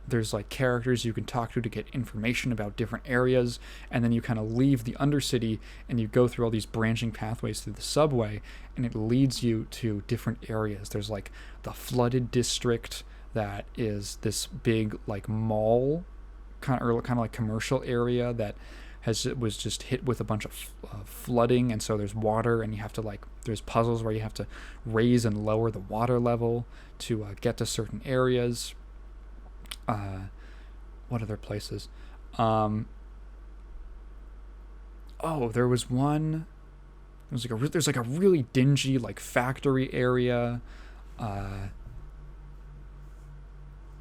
there's like characters you can talk to get information about different areas, and then you kind of leave the Undercity and you go through all these branching pathways through the subway, and it leads you to different areas. There's like the flooded district that is this big like mall kind of like commercial area that was just hit with a bunch of flooding, and so there's water, and you have to like, there's puzzles where you have to raise and lower the water level to get to certain areas. What other places? Oh, there was one. There's like a really dingy like factory area.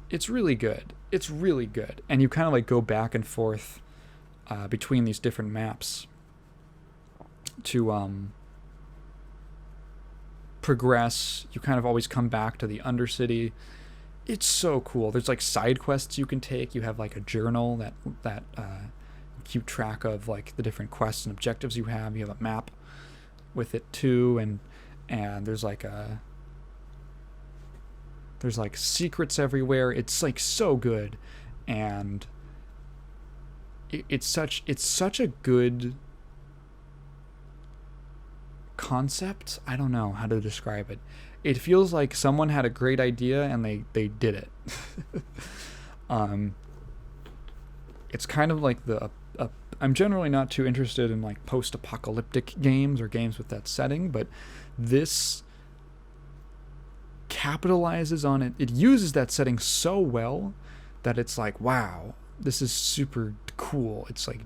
It's really good. It's really good, and you kind of like go back and forth between these different maps to progress. You kind of always come back to the Undercity. It's so cool. There's like side quests you can take. You have like a journal that keep track of like the different quests and objectives you have. You have a map with it too, and there's like secrets everywhere. It's like so good, and it's such a good concept. I don't know how to describe it. It feels like someone had a great idea and they did it. It's kind of like I'm generally not too interested in like post-apocalyptic games or games with that setting, but this capitalizes on it. It uses that setting so well that it's like, wow, this is super cool. It's like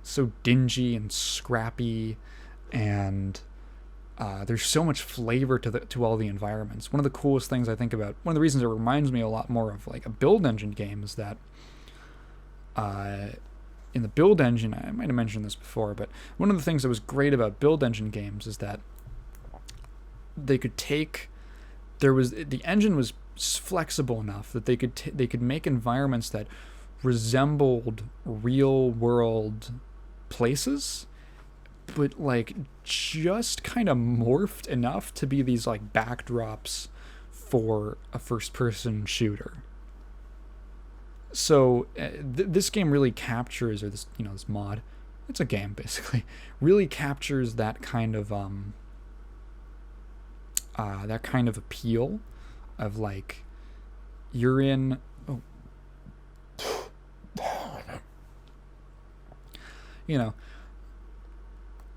so dingy and scrappy, and there's so much flavor to all the environments. One of the coolest things I think about, one of the reasons it reminds me a lot more of like a build engine game, is that in the build engine, I might have mentioned this before, but one of the things that was great about build engine games is that they could take, the engine was flexible enough that they could make environments that resembled real world places, but like just kind of morphed enough to be these like backdrops for a first person shooter. So this game really captures, or this, this mod, it's a game basically, really captures that kind of appeal of like, you're in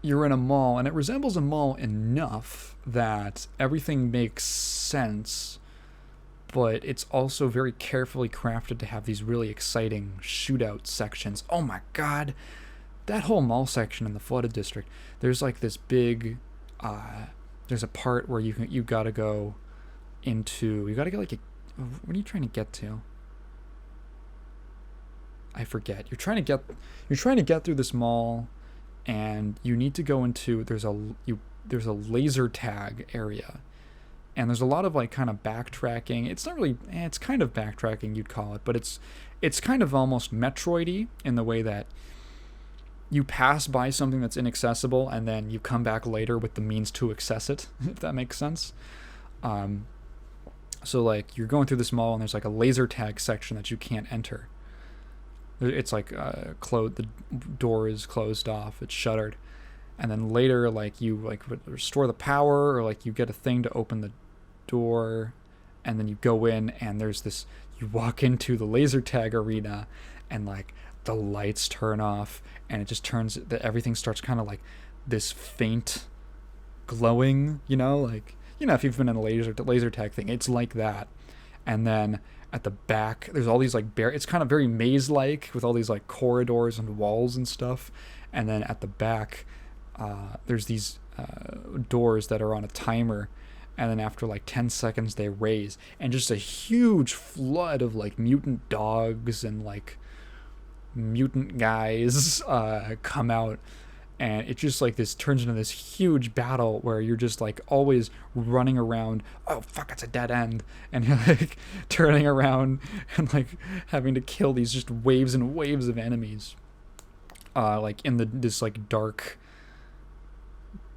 you're in a mall, and it resembles a mall enough that everything makes sense, but it's also very carefully crafted to have these really exciting shootout sections. Oh my god, that whole mall section in the flooded district, there's like this big there's a part where you gotta go into, you gotta get like what are you trying to get to? I forget. You're trying to get through this mall, and you need to go into, there's a laser tag area, and there's a lot of like kind of backtracking. It's not really, it's kind of backtracking, you'd call it, but it's kind of almost Metroid-y in the way that you pass by something that's inaccessible and then you come back later with the means to access it, if that makes sense. So like you're going through this mall and there's like a laser tag section that you can't enter. It's like the door is closed off, it's shuttered, and then later like you like restore the power, or like you get a thing to open the door, and then you go in and there's this, you walk into the laser tag arena, and like the lights turn off, and it just turns, everything starts kind of like this faint glowing, like, if you've been in a laser tag thing, it's like that. And then at the back, there's all these like it's kind of very maze-like with all these like corridors and walls and stuff. And then at the back, there's these doors that are on a timer, and then after like 10 seconds they raise, and just a huge flood of like mutant dogs and like mutant guys come out, and it just like this turns into this huge battle where you're just like always running around. Oh fuck, it's a dead end, and you're like turning around and like having to kill these just waves and waves of enemies, like in this like dark,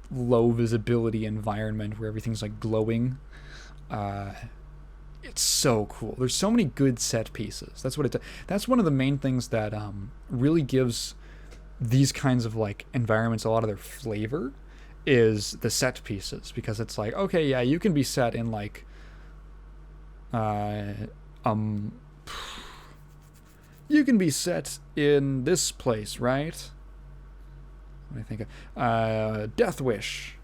low visibility environment where everything's like glowing. It's so cool. There's so many good set pieces. That's one of the main things that really gives these kinds of like environments a lot of their flavor, is the set pieces, because it's like, okay, yeah, you can be set in like you can be set in this place, right? What do I think of? Death Wish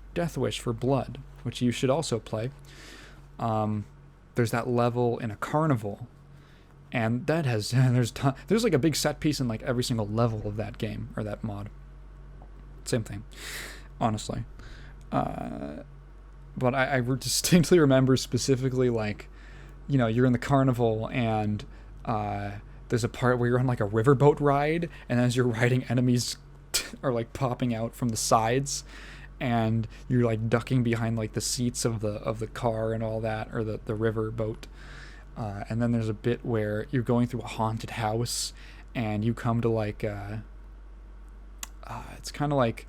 for Blood, which you should also play. There's that level in a carnival, and that has there's like a big set piece in like every single level of that game or that mod. Same thing, honestly. But I distinctly remember specifically, like, you're in the carnival and there's a part where you're on like a riverboat ride, and as you're riding, enemies are like popping out from the sides, and you're like ducking behind like the seats of the car and all that, or the river boat. And then there's a bit where you're going through a haunted house, and you come to like it's kind of like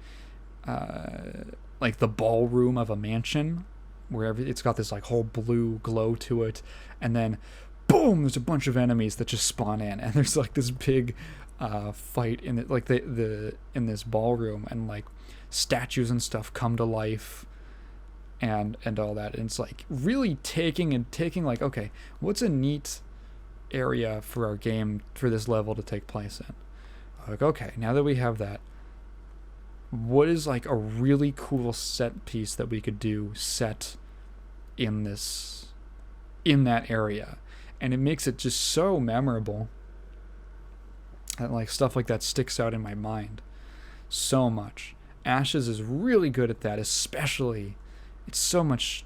the ballroom of a mansion, where it's got this like whole blue glow to it, and then boom, there's a bunch of enemies that just spawn in, and there's like this big fight in it, like in this ballroom, and like statues and stuff come to life, and all that. And it's like really taking like, okay, what's a neat area for our game for this level to take place in? Like, okay, now that we have that, what is like a really cool set piece that we could do set in that area? And it makes it just so memorable, and like stuff like that sticks out in my mind so much. Ashes is really good at that, especially. It's so much.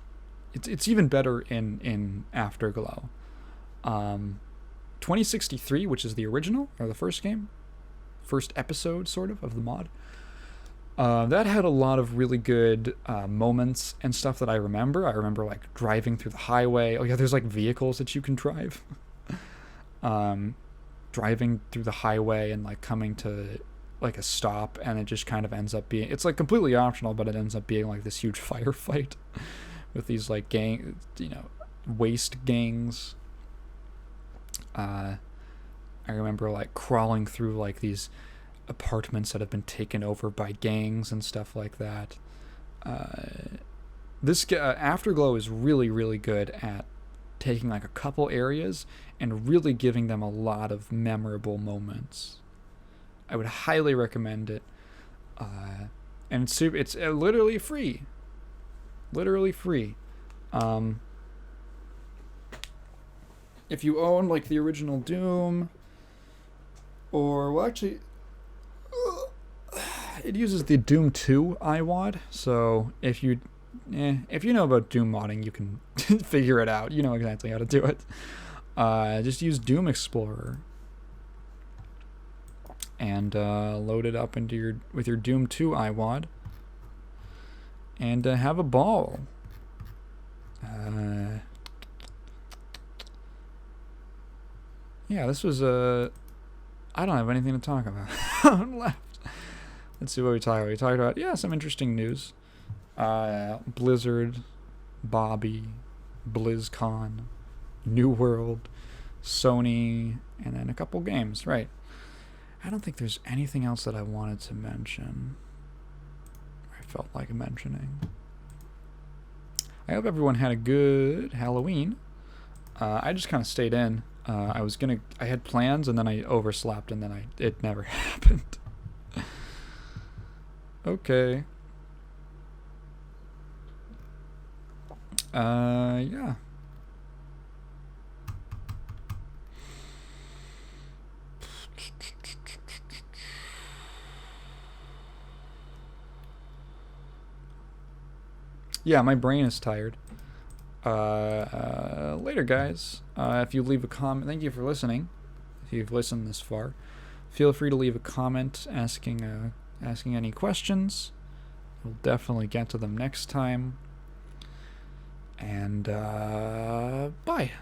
It's even better in Afterglow. 2063, which is the original, or the first episode sort of the mod. That had a lot of really good moments and stuff that I remember. I remember like driving through the highway. Oh yeah, there's like vehicles that you can drive. Driving through the highway and like coming to like a stop, and it just kind of ends up being, it's like completely optional, but it ends up being like this huge firefight with these like waste gangs. I remember like crawling through like these apartments that have been taken over by gangs and stuff like that. This Afterglow is really, really good at taking like a couple areas and really giving them a lot of memorable moments. I would highly recommend it. And it's literally free. If you own like the original Doom, or well, actually, it uses the Doom 2 iWad. So if you know about Doom modding, you can figure it out. You know exactly how to do it. Just use Doom Explorer and load it up with your Doom 2 iWad, and have a ball. Yeah, this was I don't have anything to talk about left. Let's see what we talked about. We talked about, some interesting news. Blizzard, Bobby, BlizzCon, New World, Sony, and then a couple games, right? I don't think there's anything else that I wanted to mention. I felt like mentioning. I hope everyone had a good Halloween. I just kind of stayed in. I had plans, and then I overslept, and then it never happened. Okay. Yeah. Yeah, my brain is tired. Later, guys. If you leave a comment, thank you for listening. If you've listened this far, feel free to leave a comment asking any questions. We'll definitely get to them next time. And bye.